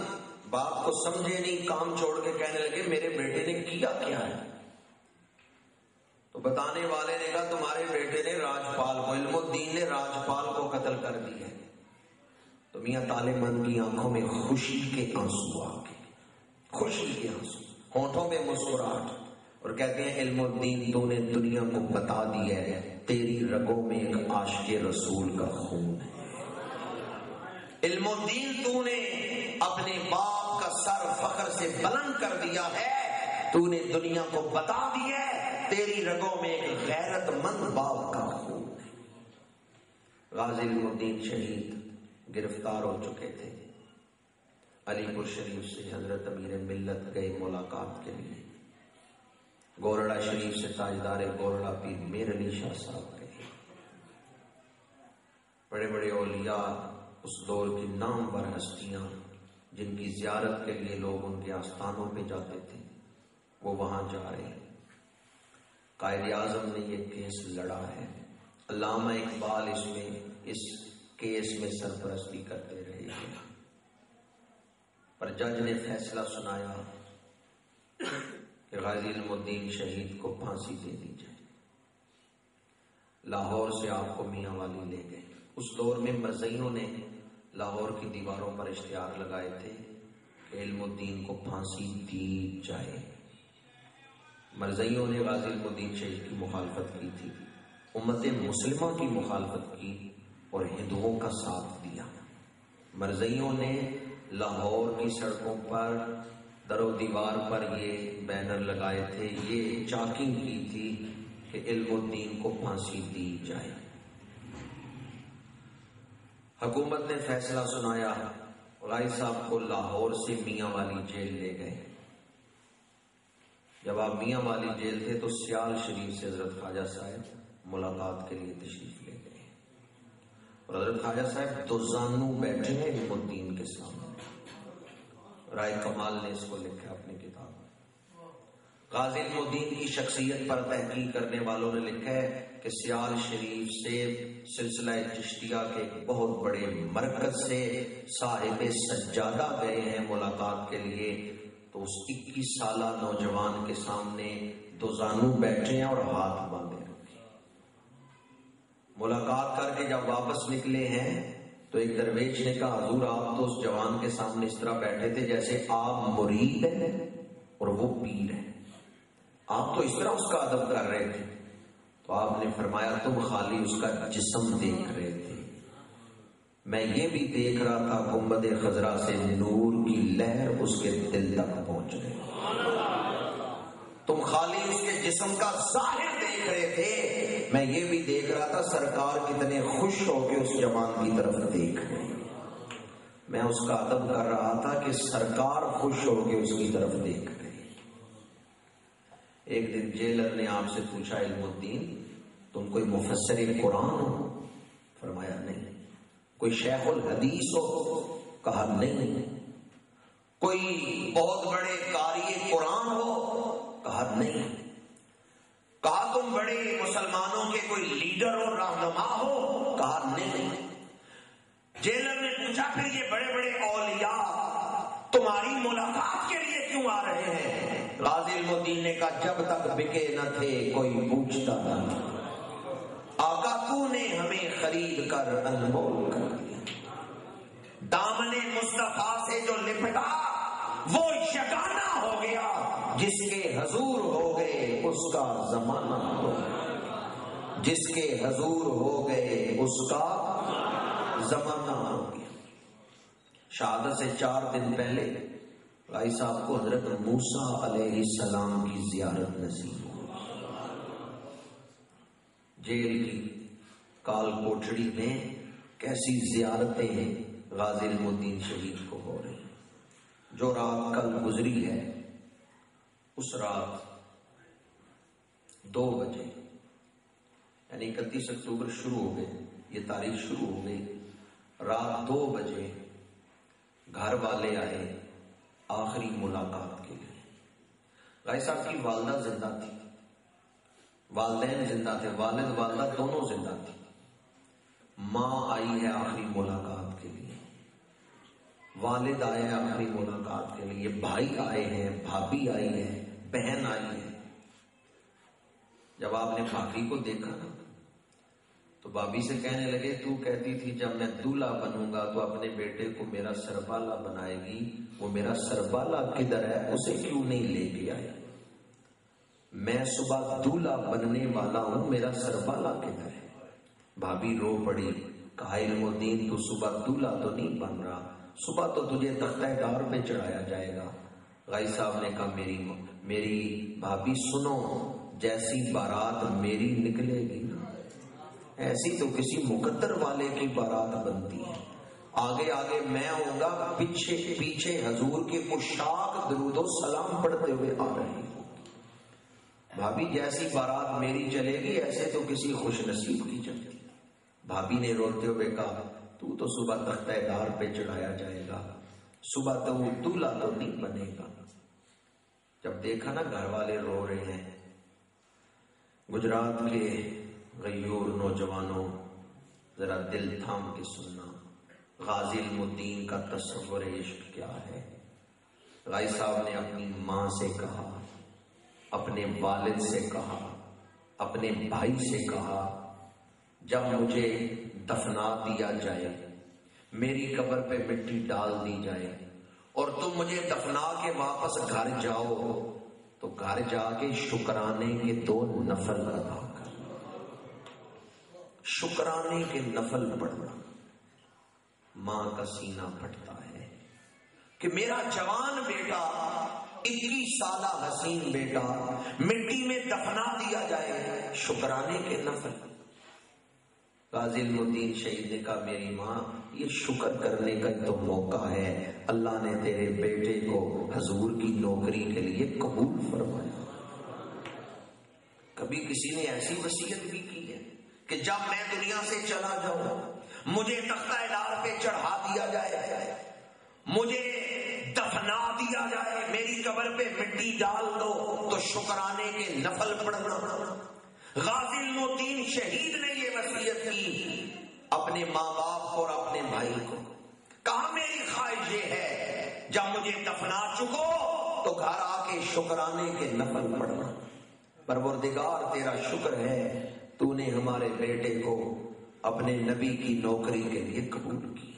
باپ کو سمجھے نہیں، کام چھوڑ کے کہنے لگے میرے بیٹے نے کیا کیا ہے؟ تو بتانے والے نے کہا تمہارے بیٹے نے راجپال کو، علم الدین نے راجپال کو قتل کر دیا ہے۔ تو میاں تالے مند کی آنکھوں میں خوشی کے آنسو آ گئے، خوشی کے آنسو، ہونٹوں میں مسکراہٹ، اور کہتے ہیں علم الدین تو نے دنیا کو بتا دیا ہے تیری رگوں میں ایک عاشق رسول کا خون ہے۔ علم الدین تو نے اپنے باپ کا سر فخر سے بلند کر دیا ہے، تو نے دنیا کو بتا دیا ہے تیری رگوں میں ایک غیرت مند باپ کا خون ہے۔ غازی علم الدین شہید گرفتار ہو چکے تھے، علی پور شریف سے حضرت امیر ملت گئے ملاقات کے لیے، گورڑا شریف سے تاجدار گورڑا پیر میر علی شاہ صاحب گئے، بڑے بڑے اولیاء، اس دور کی نامور ہستیاں جن کی زیارت کے لیے لوگ ان کے آستانوں پہ جاتے تھے، وہ وہاں جا رہے ہیں۔ قائد اعظم نے یہ کیس لڑا ہے، علامہ اقبال اس کیس میں سرپرستی کرتے رہے ہیں، پر جج نے فیصلہ سنایا کہ غازی علم الدین شہید کو پھانسی دے دی جائے۔ لاہور سے آپ کو میاں والی لے گئے۔ اس دور میں مرزائیوں نے لاہور کی دیواروں پر اشتہار لگائے تھے کہ علم الدین کو پھانسی دی جائے۔ مرزائیوں نے غازی علم الدین شہید کی مخالفت کی تھی، امت مسلمہ کی مخالفت کی اور ہندوؤں کا ساتھ دیا۔ مرزائیوں نے لاہور کی سڑکوں پر در و دیوار پر یہ بینر لگائے تھے، یہ چاکنگ کی تھی کہ علم الدین کو پھانسی دی جائے۔ حکومت نے فیصلہ سنایا، غازی صاحب کو لاہور سے میاں والی جیل لے گئے۔ جب آپ میاں والی جیل تھے تو سیال شریف سے حضرت خواجہ صاحب ملاقات کے لیے تشریف لے گئے، اور حضرت خواجہ صاحب دو زانو بیٹھے ہیں علم الدین کے سامنے۔ رائے کمال نے اس کو لکھا اپنی کتاب میں۔ غازی علم الدین کی شخصیت پر تحقیق کرنے والوں نے لکھا ہے کہ سیال شریف سے سلسلہ چشتیہ کے ایک بہت بڑے مرکز سے صاحب سجادہ گئے ہیں ملاقات کے لیے، تو اس 21 سالہ نوجوان کے سامنے دو زانو بیٹھے ہیں اور ہاتھ باندھے رکھے۔ ملاقات کر کے جب واپس نکلے ہیں تو ایک درویش نے کہا، حضور آپ تو اس جوان کے سامنے اس طرح بیٹھے تھے جیسے آپ مرید ہیں اور وہ پیر ہیں، آپ تو اس طرح اس کا ادب کر رہے تھے۔ تو آپ نے فرمایا، تم خالی اس کا جسم دیکھ رہے تھے، میں یہ بھی دیکھ رہا تھا گنبد خضرا سے نور کی لہر اس کے دل تک پہنچ رہی۔ تم خالی اس کے جسم کا ظاہر دیکھ رہے تھے، میں یہ بھی دیکھ رہا تھا سرکار کتنے خوش ہو کے اس جوان کی طرف دیکھ رہے۔ میں اس کا ادب کر رہا تھا کہ سرکار خوش ہو کے اس کی طرف دیکھ رہے۔ ایک دن جیلر نے آپ سے پوچھا، علم الدین تم کوئی مفسر قرآن ہو؟ فرمایا نہیں۔ کوئی شیخ الحدیث ہو؟ کہا نہیں۔ کوئی بہت بڑے قاری قرآن ہو؟ کہا نہیں۔ کہا تم بڑے مسلمانوں کے کوئی لیڈر اور رہنما ہو؟ کہا نہیں۔ جیلر نے پوچھا، پھر یہ بڑے بڑے اولیاء تمہاری ملاقات کے لیے کیوں آ رہے ہیں؟ غازی علم الدین نے کہا، جب تک بکے نہ تھے کوئی پوچھتا نہ، آقا تو نے ہمیں خرید کر انمول کر دیا۔ دامن مصطفیٰ سے جو لپٹا وہ یگانہ ہو گیا، جس کے حضور ہو گئے اس کا زمانہ ہو گیا، جس کے حضور ہو گئے اس کا زمانہ ہو گیا۔ شہادت سے 4 دن پہلے غازی صاحب کو حضرت موسیٰ علیہ السلام کی زیارت نصیب ہوئی۔ جیل کی کال کوٹڑی میں کیسی زیارتیں ہیں غازی علم الدین شہید کو ہو رہی ہیں۔ جو رات کل گزری ہے، اس رات 2 بجے یعنی 31 اکتوبر شروع ہو گئے، یہ تاریخ شروع ہو گئی، رات 2 بجے گھر والے آئے آخری ملاقات کے لیے۔ غازی صاحب کی والدہ زندہ تھی، والدین زندہ تھے، والد والدہ دونوں زندہ تھی۔ ماں آئی ہے آخری ملاقات کے لیے، والد آئے ہیں آخری ملاقات کے لیے، بھائی آئے ہیں، بھابھی آئی ہے، بہن آئی ہے۔ جب آپ نے بھابھی کو دیکھا نا تو بھابھی سے کہنے لگے، تو کہتی تھی جب میں دولہا بنوں گا تو اپنے بیٹے کو میرا سربالا بنائے گی، وہ میرا سربالا کدھر ہے؟ اسے کیوں نہیں لے کے آئی؟ میں صبح دولہا بننے والا ہوں، میرا سربالا کدھر ہے؟ بھابھی رو پڑی، کہا علم الدین تو صبح دولہا تو نہیں بن رہا، صبح تو تجھے تختہ ڈار پہ چڑھایا جائے گا۔ غازی صاحب نے کہا، میری بھابھی سنو، جیسی بارات میری نکلے گی نا ایسی تو کسی مقدر والے کی بارات بنتی ہے، آگے آگے میں ہوں گا، پیچھے پیچھے حضور کے مشتاق درود و سلام پڑھتے ہوئے آ رہے ہیں۔ بھابھی جیسی بارات میری چلے گی ایسے تو کسی خوش نصیب کی چلے گی۔ بھابھی نے روتے ہوئے کہا تو صبح تختہ دار پہ چڑھایا جائے گا، صبح تو وہ دولہا تو نہیں بنے گا۔ جب دیکھا نا گھر والے رو رہے ہیں، گجرات کے غیور نوجوانوں ذرا دل تھام کے سننا، غازی علم الدین کا تصور عشق کیا ہے۔ غازی صاحب نے اپنی ماں سے کہا، اپنے والد سے کہا، اپنے بھائی سے کہا، جب مجھے دفنا دیا جائے، میری قبر پہ مٹی ڈال دی جائے اور تم مجھے دفنا کے واپس گھر جاؤ تو گھر جا کے شکرانے کے 2 نفل ادا کرنا، شکرانے کے نفل پڑھنا۔ ماں کا سینہ پھٹتا ہے کہ میرا جوان بیٹا، 21 سالہ حسین بیٹا مٹی میں دفنا دیا جائے، شکرانے کے نفل۔ غازی علم الدین شہید نے کہا میری ماں، یہ شکر کرنے کا تو موقع ہے، اللہ نے تیرے بیٹے کو حضور کی نوکری کے لیے قبول فرمایا۔ کبھی کسی نے ایسی وصیت بھی کی ہے کہ جب میں دنیا سے چلا جاؤں مجھے تختہ دار پہ چڑھا دیا جائے، مجھے دفنا دیا جائے، میری قبر پہ مٹی ڈال دو تو شکرانے کے نفل پڑھنا۔ غازی علم الدین شہید نے یہ وصیت کی اپنے ماں باپ کو اور اپنے بھائی کو، کہا میری خواہش یہ ہے جب مجھے دفنا چکو تو گھر آ کے شکرانے کے نفل پڑھنا۔ پروردگار تیرا شکر ہے تو نے ہمارے بیٹے کو اپنے نبی کی نوکری کے لیے قبول کی۔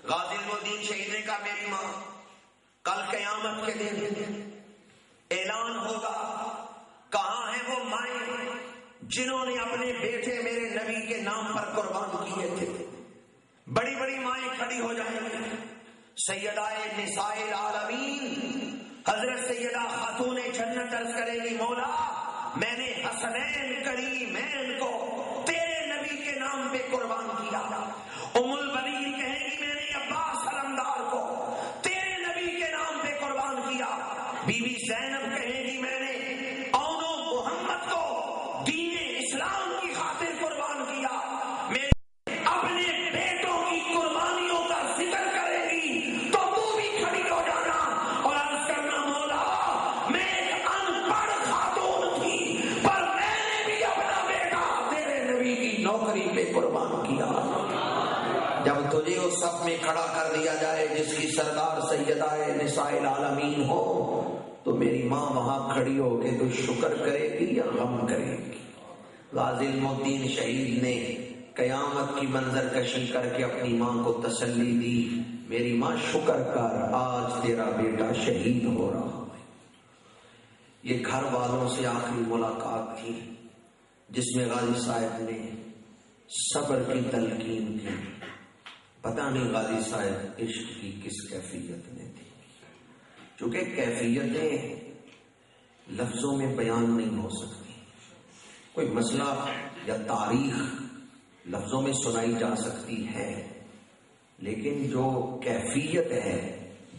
غازی علم الدین شہید نے کہا میری ماں، کل قیامت کے دن اعلان ہوگا، کہاں ہیں وہ مائیں جنہوں نے اپنے بیٹے میرے نبی کے نام پر قربان کیے تھے؟ بڑی بڑی مائیں کھڑی ہو جائیں گی، سیدہ نساء العالمین حضرت سیدہ خاتون جنت عرض کرے گی مولا میں نے حسنین کریمین کو تیرے نبی کے نام پہ قربان کیا۔ ام البنین کہے گی میں نے عباس علمدار کو تیرے نبی کے نام پہ قربان کیا۔ بی بی زینب کہے گی میں نے اونو محمد کو دین اسلام کی خاطر قربان کیا۔ میرے اپنے بیٹوں کی قربانیوں کا ذکر کرے گی تو تو بھی کھڑی ہو جانا اور عرض کرنا مولا میں ایک ان پڑھ خاتون تھی پر میں نے بھی اپنا بیٹا تیرے نبی کی نوکری پہ قربان کیا۔ جب تجھے اس صف میں کھڑا کر دیا جائے جس کی سردار سیدہ نساء العالمین ہو تو میری ماں وہاں کھڑی ہو کے تو شکر کرے گی یا غم کرے گی؟ غازی علم الدین شہید نے قیامت کی منظر کشی کر کے اپنی ماں کو تسلی دی، میری ماں شکر کر، آج تیرا بیٹا شہید ہو رہا ہے۔ یہ گھر والوں سے آخری ملاقات تھی جس میں غازی صاحب نے صبر کی تلقین کی۔ پتہ نہیں غازی صاحب عشق کی کس کیفیت میں تھی، چونکہ کیفیتیں لفظوں میں بیان نہیں ہو سکتی۔ کوئی مسئلہ یا تاریخ لفظوں میں سنائی جا سکتی ہے، لیکن جو کیفیت ہے،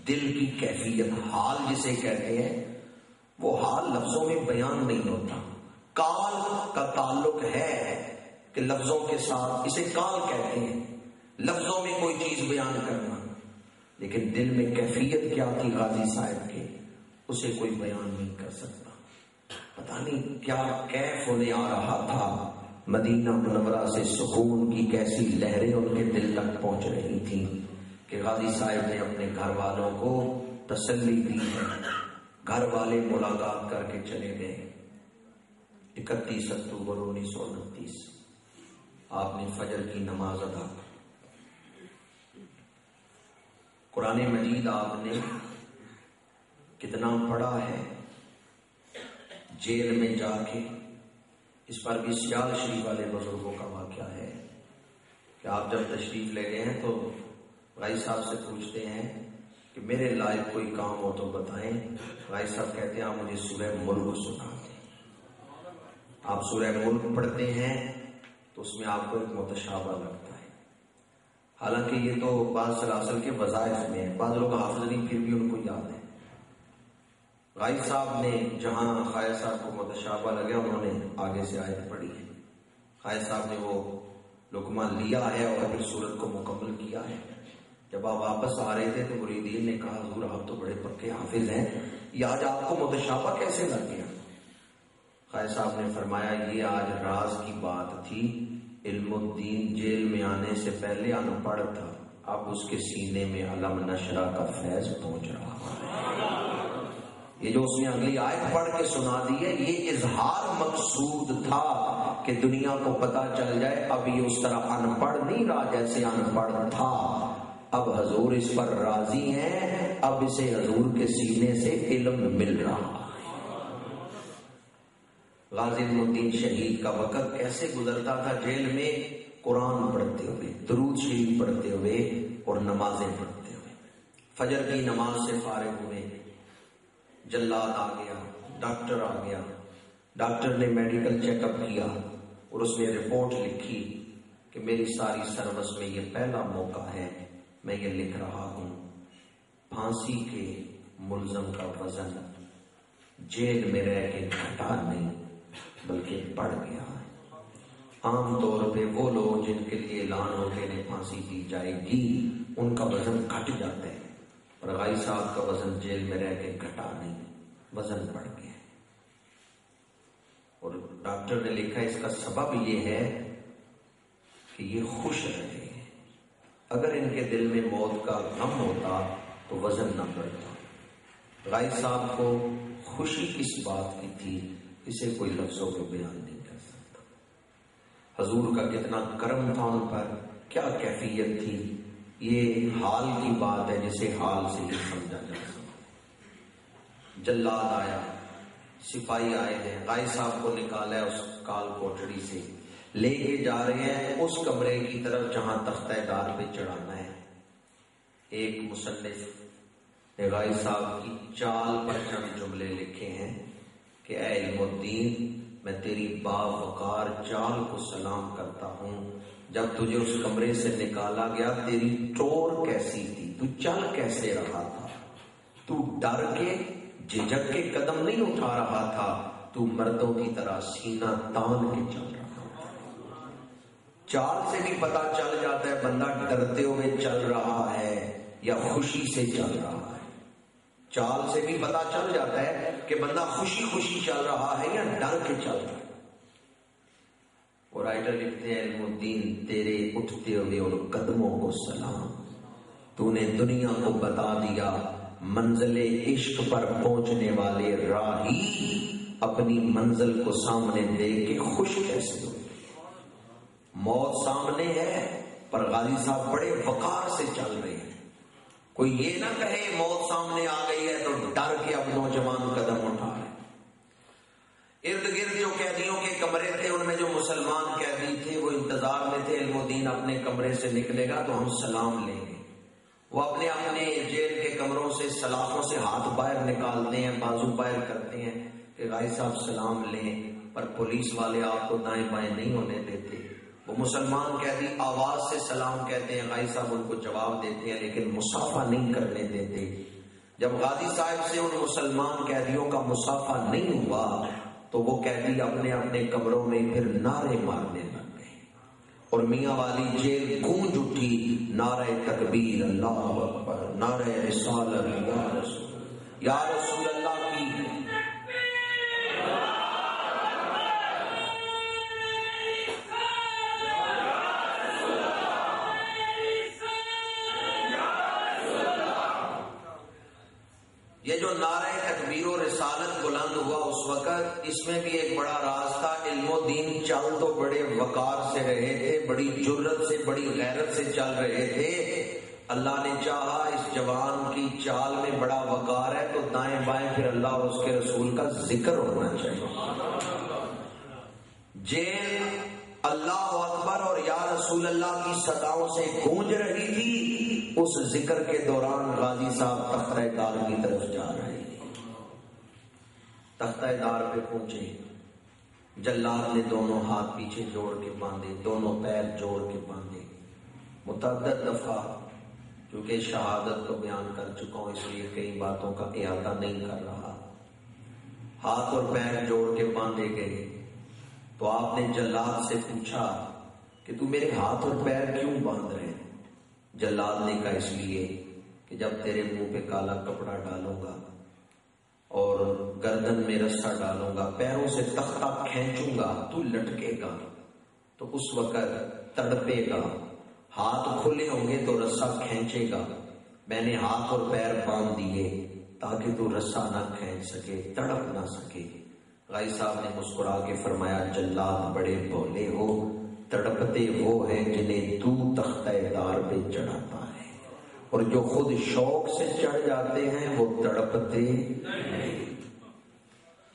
دل کی کیفیت، حال جسے کہتے ہیں، وہ حال لفظوں میں بیان نہیں ہوتا۔ کال کا تعلق ہے کہ لفظوں کے ساتھ، اسے کال کہتے ہیں، لفظوں میں کوئی چیز بیان کرنا، لیکن دل میں کیفیت کیا تھی غازی صاحب کے، اسے کوئی بیان نہیں کر سکتا۔ پتہ نہیں کیا کیف ہونے آ رہا تھا، مدینہ منورہ سے سکون کی کیسی لہریں ان کے دل تک پہنچ رہی تھیں کہ غازی صاحب نے اپنے گھر والوں کو تسلی دی ہے۔ گھر والے ملاقات کر کے چلے گئے۔ 31 اکتوبر 1929 آپ نے فجر کی نماز ادا کی۔ قرآن مجید آپ نے کتنا پڑھا ہے، جیل میں جا کے، اس پر بھی سیال شریف والے بزرگوں کا واقعہ ہے کہ آپ جب تشریف لے گئے ہیں تو غازی صاحب سے پوچھتے ہیں کہ میرے لائق کوئی کام ہو تو بتائیں۔ غازی صاحب کہتے ہیں آپ مجھے سورہ ملک سنا دیں۔ آپ سورہ ملک پڑھتے ہیں تو اس میں آپ کو ایک متشابہ لگتا ہے، حالانکہ یہ تو بعض سلاسل کے وظائف میں ہے، بعض لوگ حافظ نہیں پھر بھی ان کو یاد ہے۔ غازی صاحب نے جہاں خواجہ صاحب کو متشابہ لگے انہوں نے آگے سے آیت پڑھی ہے۔ خواجہ صاحب نے وہ لقمہ لیا ہے اور پھر سورت کو مکمل کیا ہے۔ جب آپ واپس آ رہے تھے تو مریدین نے کہا حضور آپ تو بڑے پکے حافظ ہیں، یہ آج آپ کو متشابہ کیسے لگ گیا؟ خواجہ صاحب نے فرمایا یہ آج راز کی بات تھی، علم الدین جیل میں آنے سے پہلے ان پڑھ تھا، اب اس کے سینے میں علم نشرہ کا فیض پہنچ رہا ہے۔ یہ جو اس نے اگلی آیت پڑھ کے سنا دی ہے، یہ اظہار مقصود تھا کہ دنیا کو پتا چل جائے اب یہ اس طرح ان پڑھ نہیں رہا جیسے ان پڑھ تھا، اب حضور اس پر راضی ہیں، اب اسے حضور کے سینے سے علم مل رہا ہے۔ غازی علم الدین شہید کا وقت کیسے گزرتا تھا جیل میں؟ قرآن پڑھتے ہوئے، درود شریف پڑھتے ہوئے اور نمازیں پڑھتے ہوئے۔ فجر کی نماز سے فارغ ہوئے، جلاد آ گیا، ڈاکٹر آ گیا، ڈاکٹر نے میڈیکل چیک اپ کیا اور اس نے رپورٹ لکھی کہ میری ساری سروس میں یہ پہلا موقع ہے، میں یہ لکھ رہا ہوں پھانسی کے ملزم کا وزن جیل میں رہ کے گھٹا نہیں بلکہ بڑھ گیا ہے۔ عام طور پہ وہ لوگ جن کے لیے اعلان ہو کے انہیں پھانسی دی جائے گی ان کا وزن گھٹ جاتا ہے، اور غازی صاحب کا وزن جیل میں رہ کے گھٹا نہیں، وزن بڑھ گیا۔ اور ڈاکٹر نے لکھا اس کا سبب یہ ہے کہ یہ خوش رہے، اگر ان کے دل میں موت کا غم ہوتا تو وزن نہ بڑھتا۔ غازی صاحب کو خوشی کس بات کی تھی اسے کوئی لفظوں میں بیان نہیں کر سکتا۔ حضور کا کتنا کرم تھا ان پر، کیا کیفیت تھی، یہ حال کی بات ہے جسے حال سے ہی سمجھا جا سکتا۔ جلاد آیا، سپاہی آئے ہیں، غازی صاحب کو نکالا ہے اس کال کوٹڑی سے، لے کے جا رہے ہیں اس کمرے کی طرف جہاں تختہ دار پہ چڑھانا ہے۔ ایک مصنف نے غازی صاحب کی چال پر چند جملے لکھے ہیں کہ اے علم الدین، میں تیری باوقار چال کو سلام کرتا ہوں، جب تجھے اس کمرے سے نکالا گیا تیری ٹور کیسی تھی، تو چل کیسے رہا تھا، تو ڈر کے جھجک کے قدم نہیں اٹھا رہا تھا، تو مردوں کی طرح سینہ تان کے چل رہا تھا۔ چال سے بھی پتا چل جاتا ہے بندہ ڈرتے ہوئے چل رہا ہے یا خوشی سے چل رہا ہے، چال سے بھی پتا چل جاتا ہے کہ بندہ خوشی خوشی چل رہا ہے یا ڈر کے چل رہا ہے۔ اور رائٹر لکھتے ہیں علم الدین تیرے اٹھتے ہوئے اور قدموں کو سلام، تو نے دنیا کو بتا دیا منزل عشق پر پہنچنے والے راہی اپنی منزل کو سامنے دیکھ کے خوش کیسے ہوئے۔ موت سامنے ہے پر غازی صاحب بڑے وقار سے چل رہے ہیں، کوئی یہ نہ کہے موت سامنے آ گئی ہے تو ڈر کے اب نوجوان قدم اٹھا رہے۔ ارد گرد جو قیدیوں کے کمرے تھے ان میں جو مسلمان قیدی تھے وہ انتظار میں تھے علم الدین اپنے کمرے سے نکلے گا تو ہم سلام لیں گے۔ وہ اپنے اپنے جیل کے کمروں سے سلاخوں سے ہاتھ باہر نکالتے ہیں، بازو باہر کرتے ہیں کہ غازی صاحب سلام لیں، پر پولیس والے آپ کو دائیں بائیں نہیں ہونے دیتے۔ وہ مسلمان قیدی آواز سے سلام کہتے ہیں، غازی صاحب ان کو جواب دیتے ہیں لیکن مصافحہ نہیں کرنے دیتے۔ جب غازی صاحب سے ان مسلمان قیدیوں کا مصافحہ نہیں ہوا تو وہ قیدی اپنے اپنے کمروں میں پھر نعرے مارنے لگ گئے، اور میاں والی جیل گونج اٹھی، نعرہ تکبیر اللہ اکبر، نعرہ رسالت یا رسول اللہ کی۔ یہ جو نعرہ تکبیر و رسالت بلند ہوا اس وقت، اس میں بھی ایک بڑا راز تھا۔ علم الدین چل تو بڑے وقار سے رہے تھے، بڑی جرت سے بڑی غیرت سے چل رہے تھے، اللہ نے چاہا اس جوان کی چال میں بڑا وقار ہے تو دائیں بائیں پھر اللہ اور اس کے رسول کا ذکر ہونا چاہیے۔ جیل اللہ اکبر اور یا رسول اللہ کی صداؤں سے گونج رہی تھی، اس ذکر کے دوران غازی صاحب تختہ دار کی طرف جا رہے تھے۔ تختہ دار پہ پہنچے، جلاد نے دونوں ہاتھ پیچھے جوڑ کے باندھے، دونوں پیر جوڑ کے باندھے، متعدد دفعہ، کیونکہ شہادت کو بیان کر چکا ہوں اس لیے کئی باتوں کا احاطہ نہیں کر رہا۔ ہاتھ اور پیر جوڑ کے باندھے گئے تو آپ نے جلاد سے پوچھا کہ تو میرے ہاتھ اور پیر کیوں باندھ رہے ہیں؟ جلاد نے کہا اس لیے کہ جب تیرے منہ پہ کالا کپڑا ڈالوں گا اور گردن میں رسا ڈالوں گا، پیروں سے تختہ کھینچوں گا، تو لٹکے گا، تو اس وقت تڑپے گا، ہاتھ کھلے ہوں گے تو رسا کھینچے گا۔ میں نے ہاتھ اور پیر باندھ دیے تاکہ تو رسا نہ کھینچ سکے، تڑپ نہ سکے۔ غائی صاحب نے مسکرا کے فرمایا جلاد بڑے بولے ہو، تڑپتے وہ ہیں جنہیں تو تختہ دار پہ چڑھاتا ہے، اور جو خود شوق سے چڑھ جاتے ہیں وہ تڑپتے نہیں۔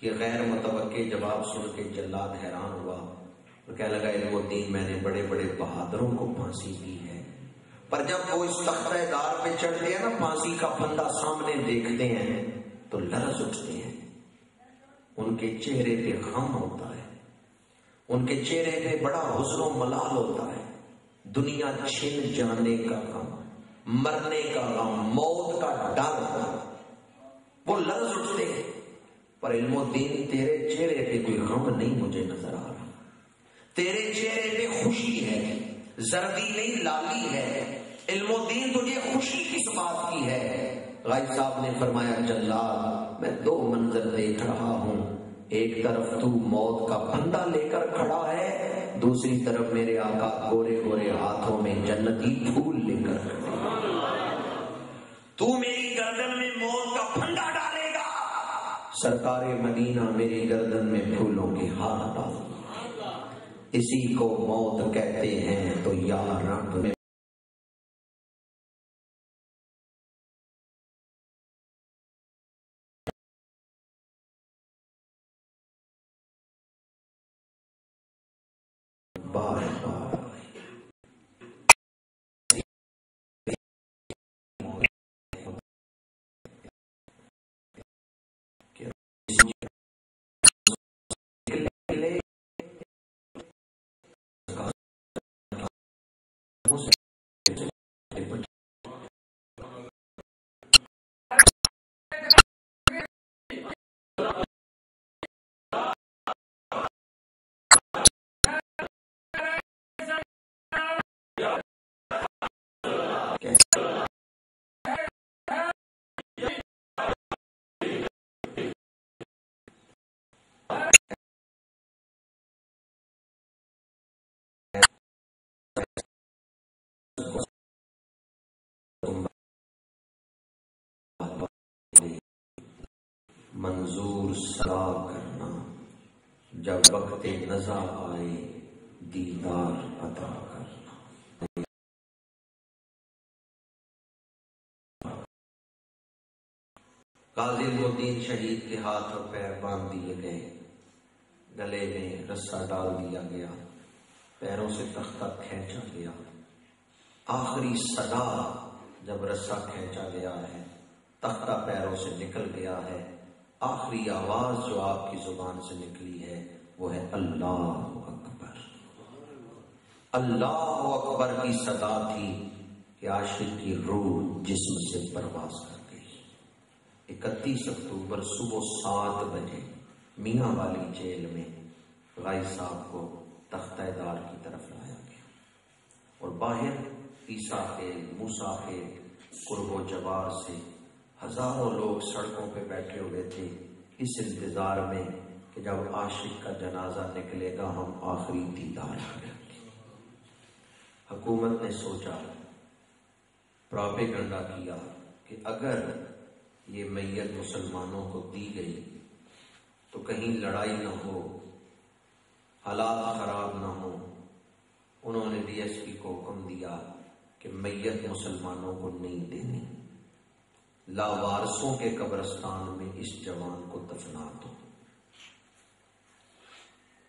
یہ غیر متوقع جواب سن کے جلاد حیران ہوا اور کہنے لگا علم الدین، میں نے بڑے بڑے بہادروں کو پھانسی دی ہے، پر جب وہ اس تختہ دار پہ چڑھتے ہیں نا، پھانسی کا پھندا سامنے دیکھتے ہیں تو لرز اٹھتے ہیں، ان کے چہرے پہ غم ہوتا ہے، ان کے چہرے پہ بڑا حزن و ملال ہوتا ہے، دنیا چھن جانے کا غم، مرنے کا غم، موت کا ڈر، وہ لرز اٹھتے ہیں۔ پر علم الدین تیرے چہرے پہ کوئی غم نہیں مجھے نظر آ رہا، تیرے چہرے پہ خوشی ہے، زردی نہیں لالی ہے۔ علم الدین تجھے خوشی کس بات کی ہے؟ غائب صاحب نے فرمایا جلاد میں دو منظر دیکھ رہا ہوں، ایک طرف تو موت کا پھندا لے کر کھڑا ہے، دوسری طرف میرے آقا گورے گورے ہاتھوں میں جنتی پھول لے کر کھڑے ہیں۔ تو میری گردن میں موت کا پھندا ڈالے گا، سرکار مدینہ میری گردن میں پھولوں کے ہار ڈال گا۔ اسی کو موت کہتے ہیں تو یا رب میں بار بار منظور صدا کرنا، جب وقت نزا آئے دیدار عطا کرنا۔ قاضی الدین شہید کے ہاتھ اور پیر باندھ دیے گئے، گلے میں رسا ڈال دیا گیا، پیروں سے تختہ کھینچا گیا۔ آخری صدا جب رسا کھینچا گیا ہے، تختہ پیروں سے نکل گیا ہے، آخری آواز جو آپ کی زبان سے نکلی ہے وہ ہے اللہ اکبر۔ اللہ اکبر کی صدا تھی کہ عاشق کی روح جسم سے پرواز کر گئی۔ 31 اکتوبر صبح 7 بجے میاں والی جیل میں غائب صاحب کو تختہ دار کی طرف لایا گیا، اور باہر عیسیٰ خیل، موسیٰ خیل، قرب و جوار سے ہزاروں لوگ سڑکوں پہ بیٹھے ہوئے تھے اس انتظار میں کہ جب عاشق کا جنازہ نکلے گا ہم آخری دیدار کریں گے۔ حکومت نے سوچا، پروپیگنڈا کیا کہ اگر یہ میت مسلمانوں کو دی گئی تو کہیں لڑائی نہ ہو، حالات خراب نہ ہو۔ انہوں نے ڈی ایس پی کو حکم دیا کہ میت مسلمانوں کو نہیں دینی، لاوارثوں کے قبرستان میں اس جوان کو دفنا دو۔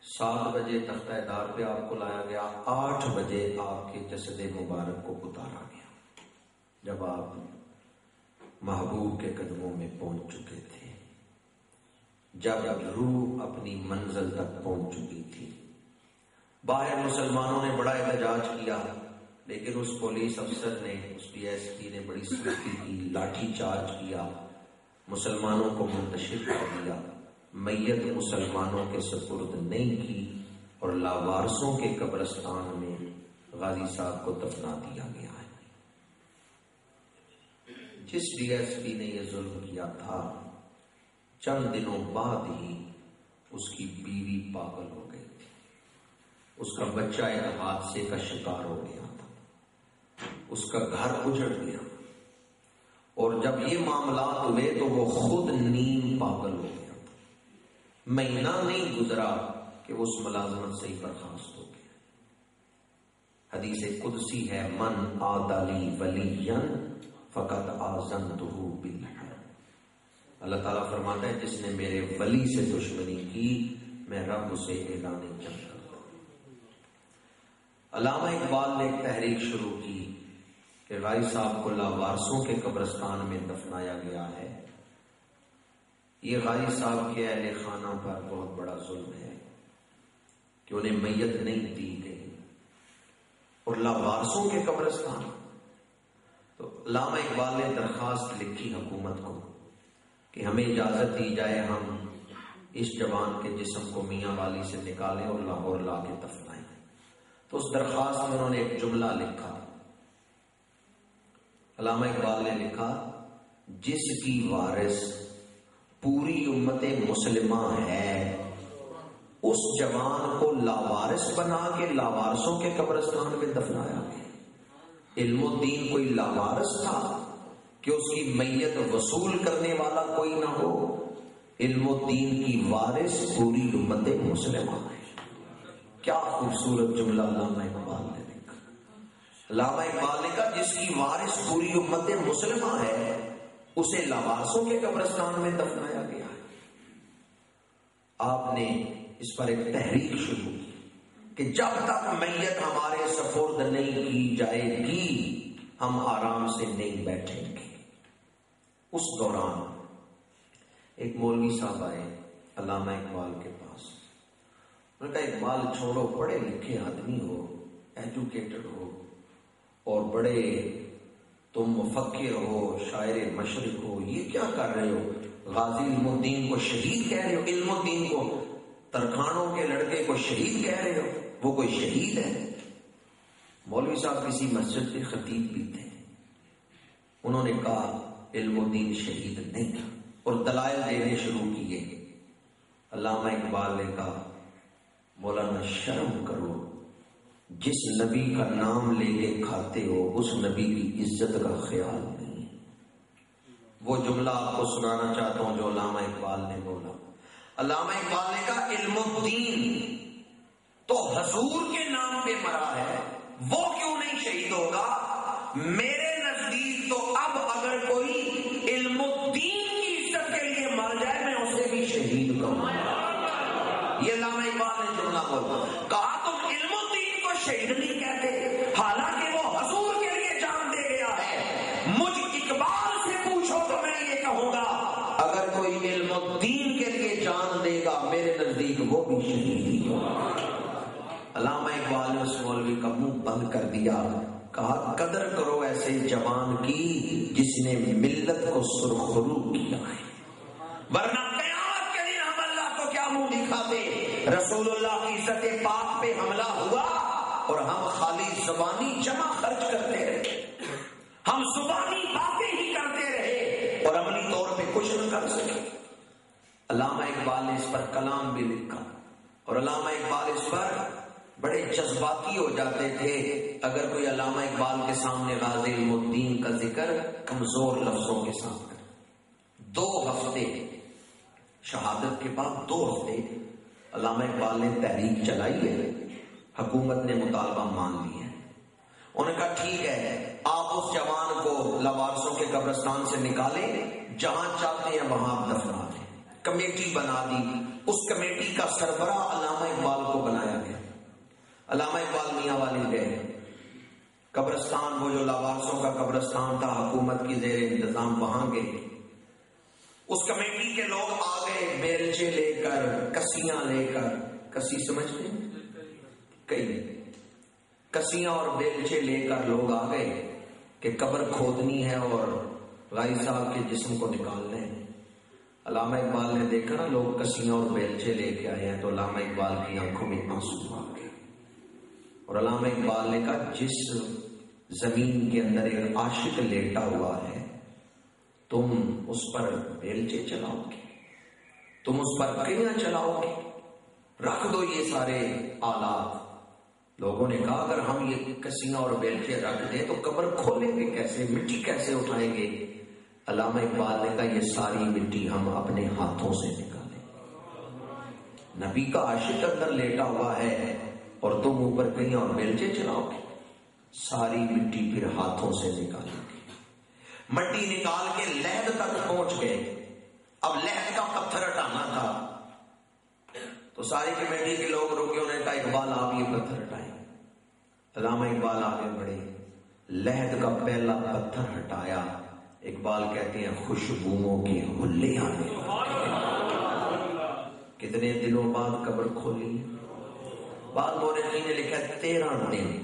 7 بجے تختہ دار پہ آپ کو لایا گیا، 8 بجے آپ کے جسد مبارک کو اتارا گیا، جب آپ محبوب کے قدموں میں پہنچ چکے تھے، جب روح اپنی منزل تک پہنچ چکی تھی۔ باہر مسلمانوں نے بڑا احتجاج کیا، لیکن اس پولیس افسر نے، اس ڈی ایس پی نے بڑی سختی کی، لاٹھی چارج کیا، مسلمانوں کو منتشر کر دیا، میت مسلمانوں کے سپرد نہیں کی اور لاوارثوں کے قبرستان میں غازی صاحب کو دفنا دیا گیا ہے۔ جس ڈی ایس پی نے یہ ظلم کیا تھا، چند دنوں بعد ہی اس کی بیوی پاگل ہو گئی تھی، اس کا بچہ ایک حادثے کا شکار ہو گیا تھا، اس کا گھر اجڑ گیا، اور جب یہ معاملات ہوئے تو وہ خود نیم پاگل ہو گیا تھا۔ مہینہ نہیں گزرا کہ اس ملازمت سے ہی برخاست ہو گیا۔ حدیث قدسی ہے، من عادی لی ولیا فقد آذنتہ بالحرب۔ اللہ تعالیٰ فرماتا ہے جس نے میرے ولی سے دشمنی کی میں رب اسے اعلان جنگ کرتا ہوں۔ علامہ اقبال نے ایک تحریک شروع کی کہ رائی صاحب کو لاوارثوں کے قبرستان میں دفنایا گیا ہے۔ یہ غازی صاحب کے اہل خانہ پر بہت بڑا ظلم ہے کہ انہیں میت نہیں دی گئی، اور لاوارثوں کے قبرستان۔ تو علامہ اقبال نے درخواست لکھی حکومت کو کہ ہمیں اجازت دی جائے ہم اس جوان کے جسم کو میاں والی سے نکالیں اور لاہور لا کے دفنائیں۔ تو اس درخواست میں انہوں نے ایک جملہ لکھا، علامہ اقبال نے لکھا، جس کی وارث پوری امت مسلمہ ہے اس جوان کو لاوارث بنا کے لاوارثوں کے قبرستان میں دفنایا گیا۔ علم الدین کوئی لاوارث تھا کہ اس کی میت وصول کرنے والا کوئی نہ ہو؟ علم الدین کی وارث پوری امت مسلمہ ہے۔ کیا خوبصورت جملہ علامہ اقبال نے لکھا۔ علامہ اقبال نے کہا جس کی وارث پوری امت مسلمہ ہے اسے لاوارثوں کے قبرستان میں دفنایا گیا ہے۔ آپ نے اس پر ایک تحریک شروع کی کہ جب تک میت ہمارے سپرد نہیں کی جائے گی ہم آرام سے نہیں بیٹھیں گے۔ اس دوران ایک مولوی صاحب آئے علامہ اقبال کے پاس، انہوں نے کہا اقبال چھوڑو، پڑھے لکھے آدمی ہو، ایجوکیٹڈ ہو، اور بڑے تم مفکر ہو، شاعر مشرق ہو، یہ کیا کر رہے ہو؟ غازی علم الدین کو شہید کہہ رہے ہو، علم الدین کو، ترکھانوں کے لڑکے کو شہید کہہ رہے ہو، وہ کوئی شہید ہے؟ مولوی صاحب کسی مسجد کے خطیب بھی تھے، انہوں نے کہا علم الدین شہید نہیں تھا، اور دلائل دینے شروع کیے۔ علامہ اقبال نے کہا مولانا شرم کرو، جس نبی کا نام لے کے کھاتے ہو اس نبی کی عزت کا خیال نہیں ہے۔ وہ جملہ آپ کو سنانا چاہتا ہوں جو علامہ اقبال نے بولا۔ علامہ اقبال نے کہا علم الدین تو حضور کے نام پہ مرا ہے، وہ کیوں نہیں شہید ہوگا؟ میرے نزدیک تو اب اگر کوئی علم الدین کی عزت کے لیے مر جائے میں اسے بھی شہید کروں گا۔ یہ علامہ اقبال نے جملہ بولا۔ کہا تم علم الدین کو شہید نہیں کہتے حالانکہ وہ حضور کے لیے جان دے گیا ہے۔ مجھ اقبال سے پوچھو تو میں یہ کہوں گا اگر کوئی علم الدین کے لیے جان دے گا میرے نزدیک وہ بھی شہید ہی ہوگا۔ علامہ اقبال نے اس مولوی کا منہ بند کر دیا، کہا قدر کرو ایسے جوان کی جس نے ملت کو سرخرو کیا ہے، ورنہ قیامت کے دن ہم اللہ کو کیا منہ دکھاتے؟ رسول اللہ کی عزت پاک پہ حملہ ہوا اور ہم خالی زبانی جمع خرچ کرتے رہے، ہم زبانی باتیں ہی کرتے رہے اور عملی طور پہ کچھ نہ کر سکے۔ علامہ اقبال نے اس پر کلام بھی لکھا، اور علامہ اقبال اس پر بڑے جذباتی ہو جاتے تھے اگر کوئی علامہ اقبال کے سامنے غازی علم الدین کا ذکر کمزور لفظوں کے ساتھ کرے۔ 2 ہفتے شہادت کے بعد 2 ہفتے علامہ اقبال نے تحریک چلائی ہے، حکومت نے مطالبہ مان لیا ہے۔ انہوں نے کہا ٹھیک ہے آپ اس جوان کو لاوارثوں کے قبرستان سے نکالیں، جہاں چاہتے ہیں وہاں دفنا دیں۔ کمیٹی بنا دی، اس کمیٹی کا سربراہ علامہ اقبال کو بنایا گیا۔ علامہ اقبال میاں والی گئے، قبرستان وہ جو لاوارثوں کا قبرستان تھا حکومت کی زیر انتظام وہاں گئے۔ اس کمیٹی کے لوگ آ گئے بیلچے لے کر، کسیاں لے کر، کسی سمجھتے ہیں کئی کسیاں اور بیلچے لے کر لوگ آ گئے کہ قبر کھودنی ہے اور غازی صاحب کے جسم کو نکالنے ہیں۔ علامہ اقبال نے دیکھا نا لوگ کسیاں اور بیلچے لے کے آئے ہیں تو علامہ اقبال کی آنکھوں میں آنسو آ گئے۔ اور علامہ اقبال نے کہا جس زمین کے اندر ایک عاشق لیٹا ہوا ہے تم اس پر بیلچے چلاؤ گے، تم اس پر کڑیاں چلاؤ گے، رکھ دو یہ سارے آلات۔ لوگوں نے کہا اگر ہم یہ کسیاں اور بیلچے رکھ دیں تو قبر کھولیں گے کیسے، مٹی کیسے اٹھائیں گے؟ علامہ اقبال نے کہا یہ ساری مٹی ہم اپنے ہاتھوں سے نکالیں گے۔ نبی کا عاشق اندر لیٹا ہوا ہے اور تم اوپر کڑیاں اور بیلچے چلاؤ گے، ساری مٹی پھر ہاتھوں سے نکالیں گے۔ مٹی نکال کے لحد تک پہنچ گئے، اب لحد کا پتھر ہٹانا تھا تو ساری کمیٹی کے لوگ رکے، انہوں نے کہا اقبال آپ یہ پتھر ہٹائیں۔ علامہ اقبال آگے بڑھے، لحد کا پہلا پتھر ہٹایا، اقبال کہتے ہیں خوشبوؤں کے حلے آنے کتنے دنوں بعد قبر کھولی؟ بعد مورخین نے لکھا 13 دن،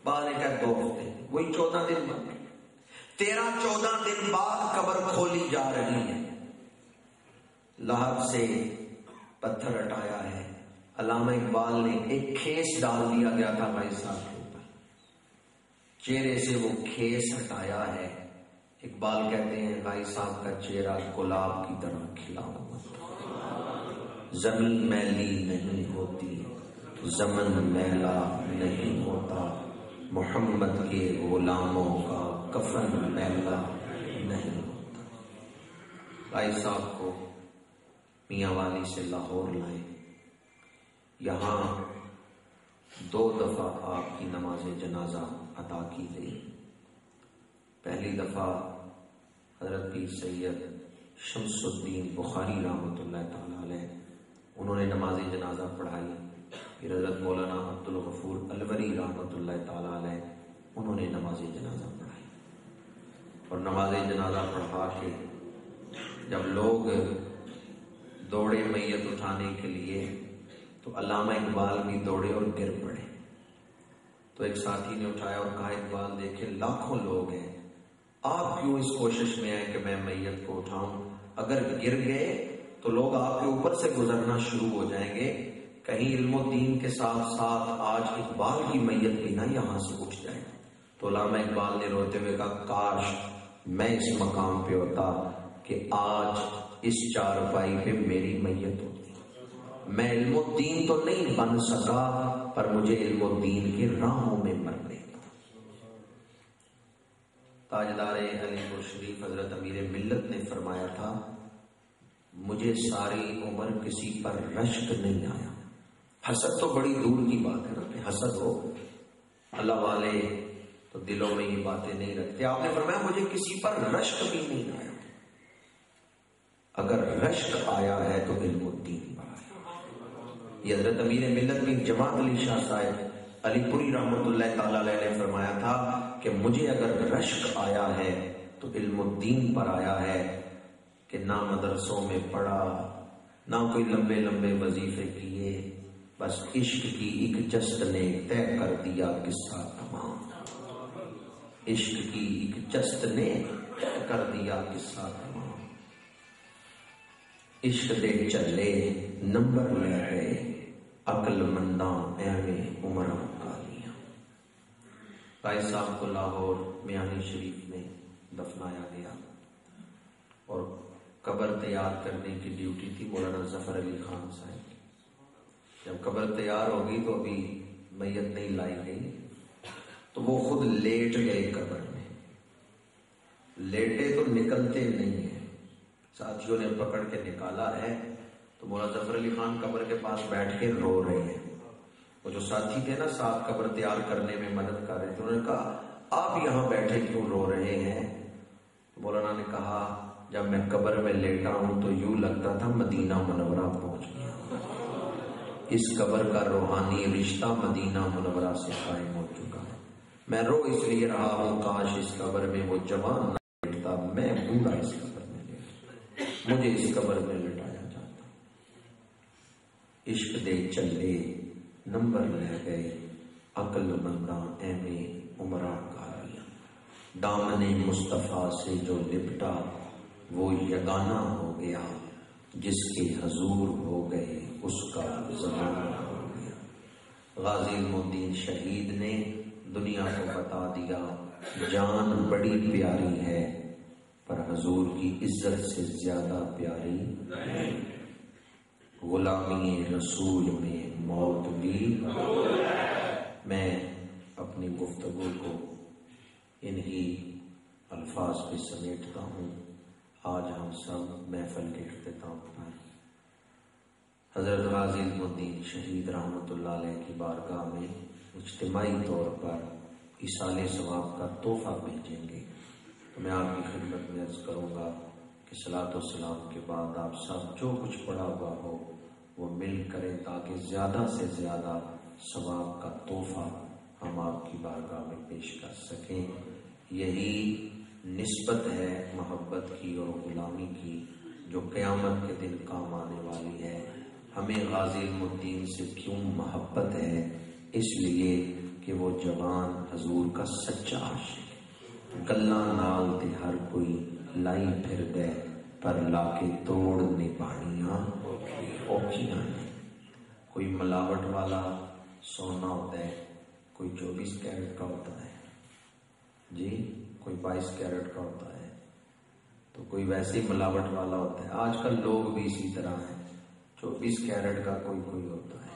بعد نے کہا 2 ہفتے، وہی 14 دن بن گئے۔ 13-14 دن بعد قبر کھولی جا رہی ہے، لحد سے پتھر ہٹایا ہے۔ علامہ اقبال نے ایک کھیس ڈال دیا گیا تھا بھائی صاحب کے اوپر، چہرے سے وہ کھیس ہٹایا ہے۔ اقبال کہتے ہیں بھائی صاحب کا چہرہ گلاب کی طرح کھلا ہوا، زمین میلی نہیں ہوتی، زمن میلا نہیں ہوتا، محمد کے غلاموں کا کفن میلا نہیں ہوتا۔ بھائی صاحب کو میاں والی سے لاہور لائے، یہاں 2 دفعہ آپ کی نماز جنازہ ادا کی گئی۔ پہلی دفعہ حضرت پیر سید شمس الدین بخاری رحمۃ اللہ تعالی علیہ انہوں نے نماز جنازہ پڑھائی، پھر حضرت مولانا عبدالغفور الوری رحمۃ اللہ تعالی علیہ انہوں نے نماز جنازہ پڑھائی، اور نماز جنازہ پڑھا کے جب لوگ دوڑے میت اٹھانے کے لیے تو علامہ اقبال بھی دوڑے اور گر پڑے، تو ایک ساتھی نے اٹھایا اور کہا اقبال دیکھے لاکھوں لوگ ہیں، آپ کیوں اس کوشش میں ہیں کہ میں میت کو اٹھاؤں؟ اگر گر گئے تو لوگ آپ کے اوپر سے گزرنا شروع ہو جائیں گے، کہیں علم و دین کے ساتھ ساتھ آج اقبال کی میت بھی نہ یہاں سے اٹھ جائے۔ تو علامہ اقبال نے روتے ہوئے کہا کاش میں اس مقام پہ ہوتا کہ آج اس چارپائی پہ میری میت ہوتی۔ میں علم و دین تو نہیں بن سکا پر مجھے علم و دین کی راہوں میں مرنے کا۔ تاجدار علی پور شریف حضرت امیر ملت نے فرمایا تھا مجھے ساری عمر کسی پر رشک نہیں آیا۔ حسد تو بڑی دور کی بات ہے نا کہ حسد ہو، اللہ والے تو دلوں میں یہ باتیں نہیں رکھتے۔ آپ نے فرمایا مجھے کسی پر رشک بھی نہیں آیا، اگر رشک آیا ہے تو علم الدین پر آیا۔ یہ حضرت امیر ملت بن جماعت علی شاہ صاحب علی پوری رحمۃ اللہ تعالی علیہ نے فرمایا تھا کہ مجھے اگر رشک آیا ہے تو علم الدین پر آیا ہے، کہ نہ مدرسوں میں پڑھا، نہ کوئی لمبے لمبے وظیفے کیے، بس عشق کی ایک جست نے طے کر دیا قصہ تمام، عشق کی ایک جست نے طے کر دیا قصہ تمام، عشق دے چلے نمبر لے گئے عقل منداں ایویں عمراں کالیاں۔ بھائی صاحب کو لاہور میانی شریف میں دفنایا گیا اور قبر تیار کرنے کی ڈیوٹی تھی مولانا ظفر علی خان صاحب کی۔ جب قبر تیار ہوگی تو ابھی میت نہیں لائی گئی تو وہ خود لیٹ گئے قبر میں، لیٹے تو نکلتے نہیں ہیں، ساتھیوں نے پکڑ کے نکالا ہے تو مولانا ظفر علی خان قبر کے پاس بیٹھ کے رو رہے ہیں۔ وہ جو ساتھی تھے نا ساتھ قبر تیار کرنے میں مدد کر رہے تھے، انہوں نے کہا آپ یہاں بیٹھے کیوں رو رہے ہیں؟ مولانا نے کہا جب میں قبر میں لیٹا ہوں تو یوں لگتا تھا مدینہ منورہ پہنچ گیا، اس قبر کا روحانی رشتہ مدینہ منورہ سے قائم ہو چکا ہے، میں رو اس لیے رہا ہوں کاش اس قبر میں وہ جوان نہ لیٹتا، میں بوڑھا اس قبر میں لیٹتا، مجھے اس قبر میں لٹایا جاتا۔ عشق دے چلے نمبر لے گئے عقل منداں ایویں عمراں کالیاں، دامن مصطفیٰ سے جو لپٹا وہ یگانہ ہو گیا، جس کے حضور ہو گئے اس کا زمانہ ہو گیا۔ غازی المدین شہید نے دنیا کو بتا دیا جان بڑی پیاری ہے پر حضور کی عزت سے زیادہ پیاری نہیں، غلامی رسول میں موت بھی۔ میں اپنی گفتگو کو انہی الفاظ پہ سمیٹتا ہوں۔ آج ہم سب محفل کے اختتام پر حضرت غازی المدین شہید رحمۃ اللہ علیہ کی بارگاہ میں اجتماعی طور پر ایصال ثواب کا تحفہ بھیجیں گے، تو میں آپ کی خدمت میں عرض کروں گا کہ صلاۃ و سلام کے بعد آپ سب جو کچھ پڑھا ہوا ہو وہ مل کریں تاکہ زیادہ سے زیادہ ثواب کا تحفہ ہم آپ کی بارگاہ میں پیش کر سکیں۔ یہی نسبت ہے محبت کی اور غلامی کی جو قیامت کے دن کام آنے والی ہے۔ ہمیں غازی المدین سے کیوں محبت ہے؟ اس لیے کہ وہ جوان حضور کا سچا عاشق، گلاں نال تے ہر کوئی لائی پھر دے پر لا کے توڑنے پانیاں اوکھیاں نے۔ کوئی ملاوٹ والا سونا ہوتا ہے، کوئی 24 کیرٹ کا ہوتا ہے جی، کوئی 22 کیرٹ کا ہوتا ہے، تو کوئی ویسے ملاوٹ والا ہوتا ہے۔ آج کل لوگ بھی اسی طرح ہیں، 24 کیرٹ کا کوئی کوئی ہوتا ہے۔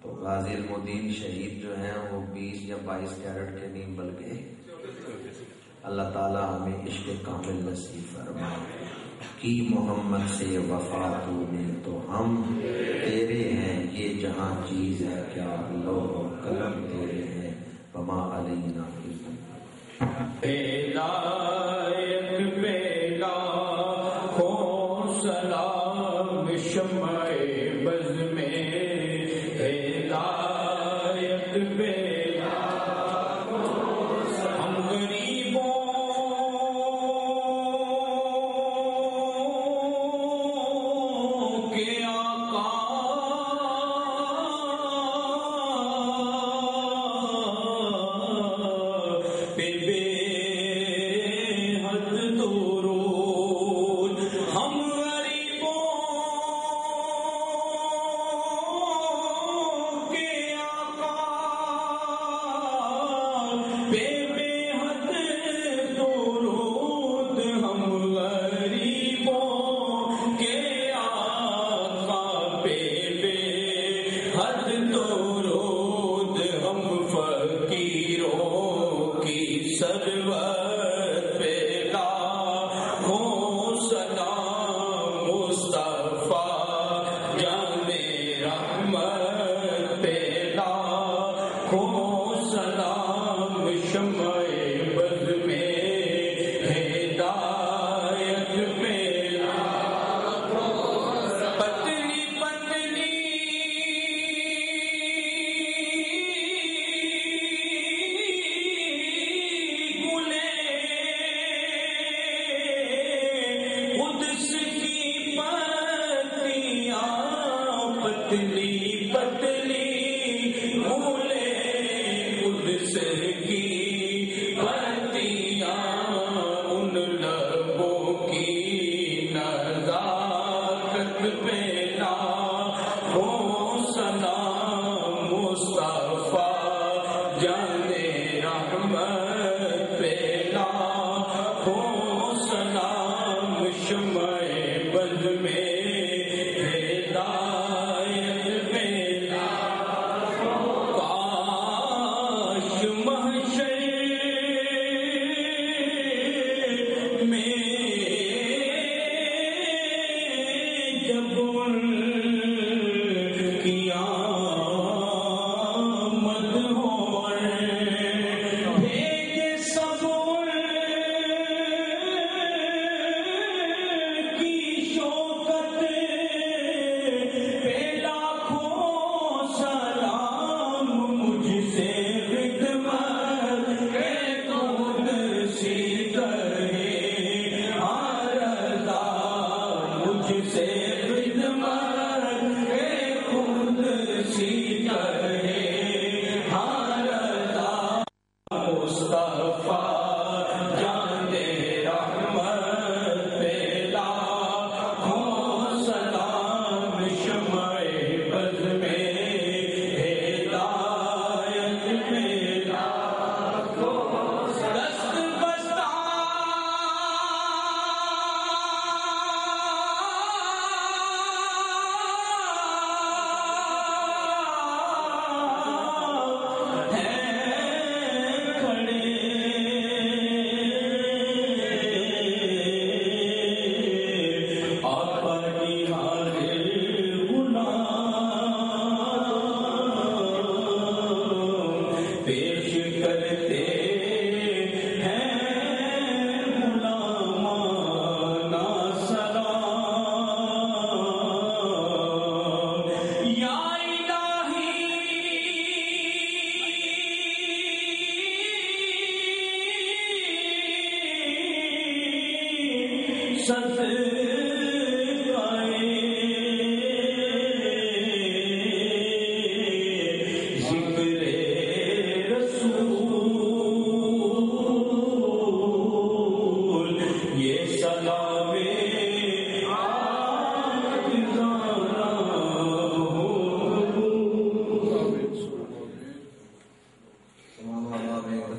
تو غازی المدین شہید جو ہیں وہ 20 یا 22 کیرٹ کے نہیں بلکہ اللہ تعالیٰ ہمیں عشق کامل نصیب فرمائے۔ کی محمد سے وفا تو نے تو ہم تیرے ہیں، یہ جہاں چیز ہے کیا لوح و قلم تیرے ہیں، وما علینا سلام شمع بز میں ہدایت بیلا، ہم غریبوں کے آقا پہ بے حد درود، ہم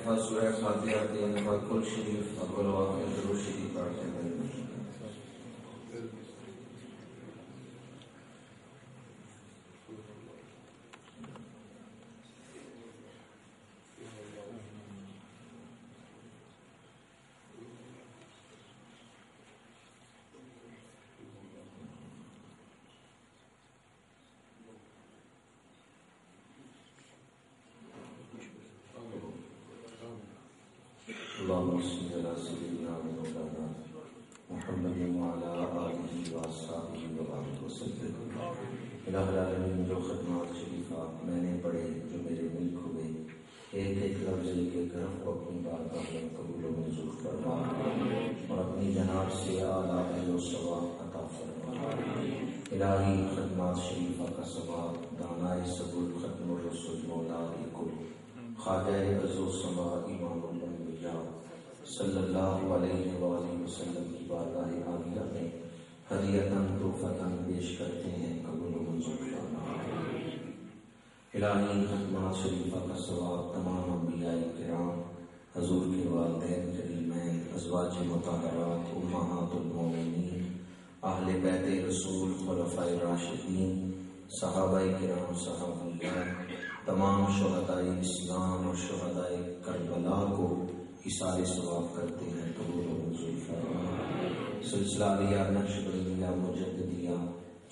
دفعہ سورہ فاتحہ 3 دفعہ کل شریف اول و آخر درود شریف پڑھتے ہیں. اللهم صل على سيدنا مولانا محمد وعلى آله وأصحابه وبارك وسلم. الہ العالمین، جو خدمات شریفات میں نے پڑھے جو میرے ملک ہوئے، ایک ایک لفظ ایک ایک حرف کو اپنی بارگاہ میں قبول و منظور فرما اور اپنی جناب سے اعلیٰ اجر و ثواب عطا فرما. الہی خدمات شریفہ کا ثواب دانائے سبل ختم الرسل مولا کل خواجہ عز و سما امام الانبیاء صلی اللہ علیہ وآلہ وسلم کی بارگاہ عالیہ میں ہدیۃً تحفۃً پیش کرتے ہیں، قبول و منظور فرما. الہی خدمات شریفہ کا ثواب تمام انبیاء کرام، حضور کے والدین کریمین، ازواج مطہرات، امہات المومنین، اہل بیت رسول، خلفاء راشدین، صحابہ کرام، صحابیات، تمام شہدائے اسلام اور شہدائے کربلا کو اثار ثواب کرتے ہیں، قبول و منظور فرما. سلسلہ علیہ، نقشبندیہ، مجددیہ،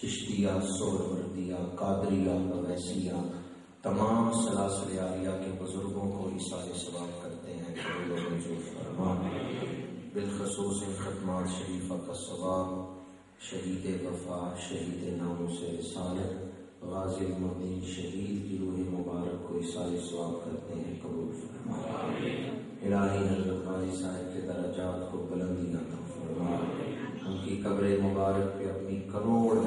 چشتیہ، سہروردیہ، قادریہ، اویسیہ، تمام سلاسل عالیہ کے بزرگوں کو اثار ثواب کرتے ہیں، قبول و منظور فرما. بالخصوص ان خدمات شریفہ کا ثواب شہید وفا، شہید ناموس رسالت، غازی المدین شہید کی روح مبارک کو اثار ثواب کرتے ہیں، قبول فرما. الہی حضرت غازی صاحب کے درجات کو بلندی عطا فرما، ان کی قبر مبارک پہ اپنی کروڑ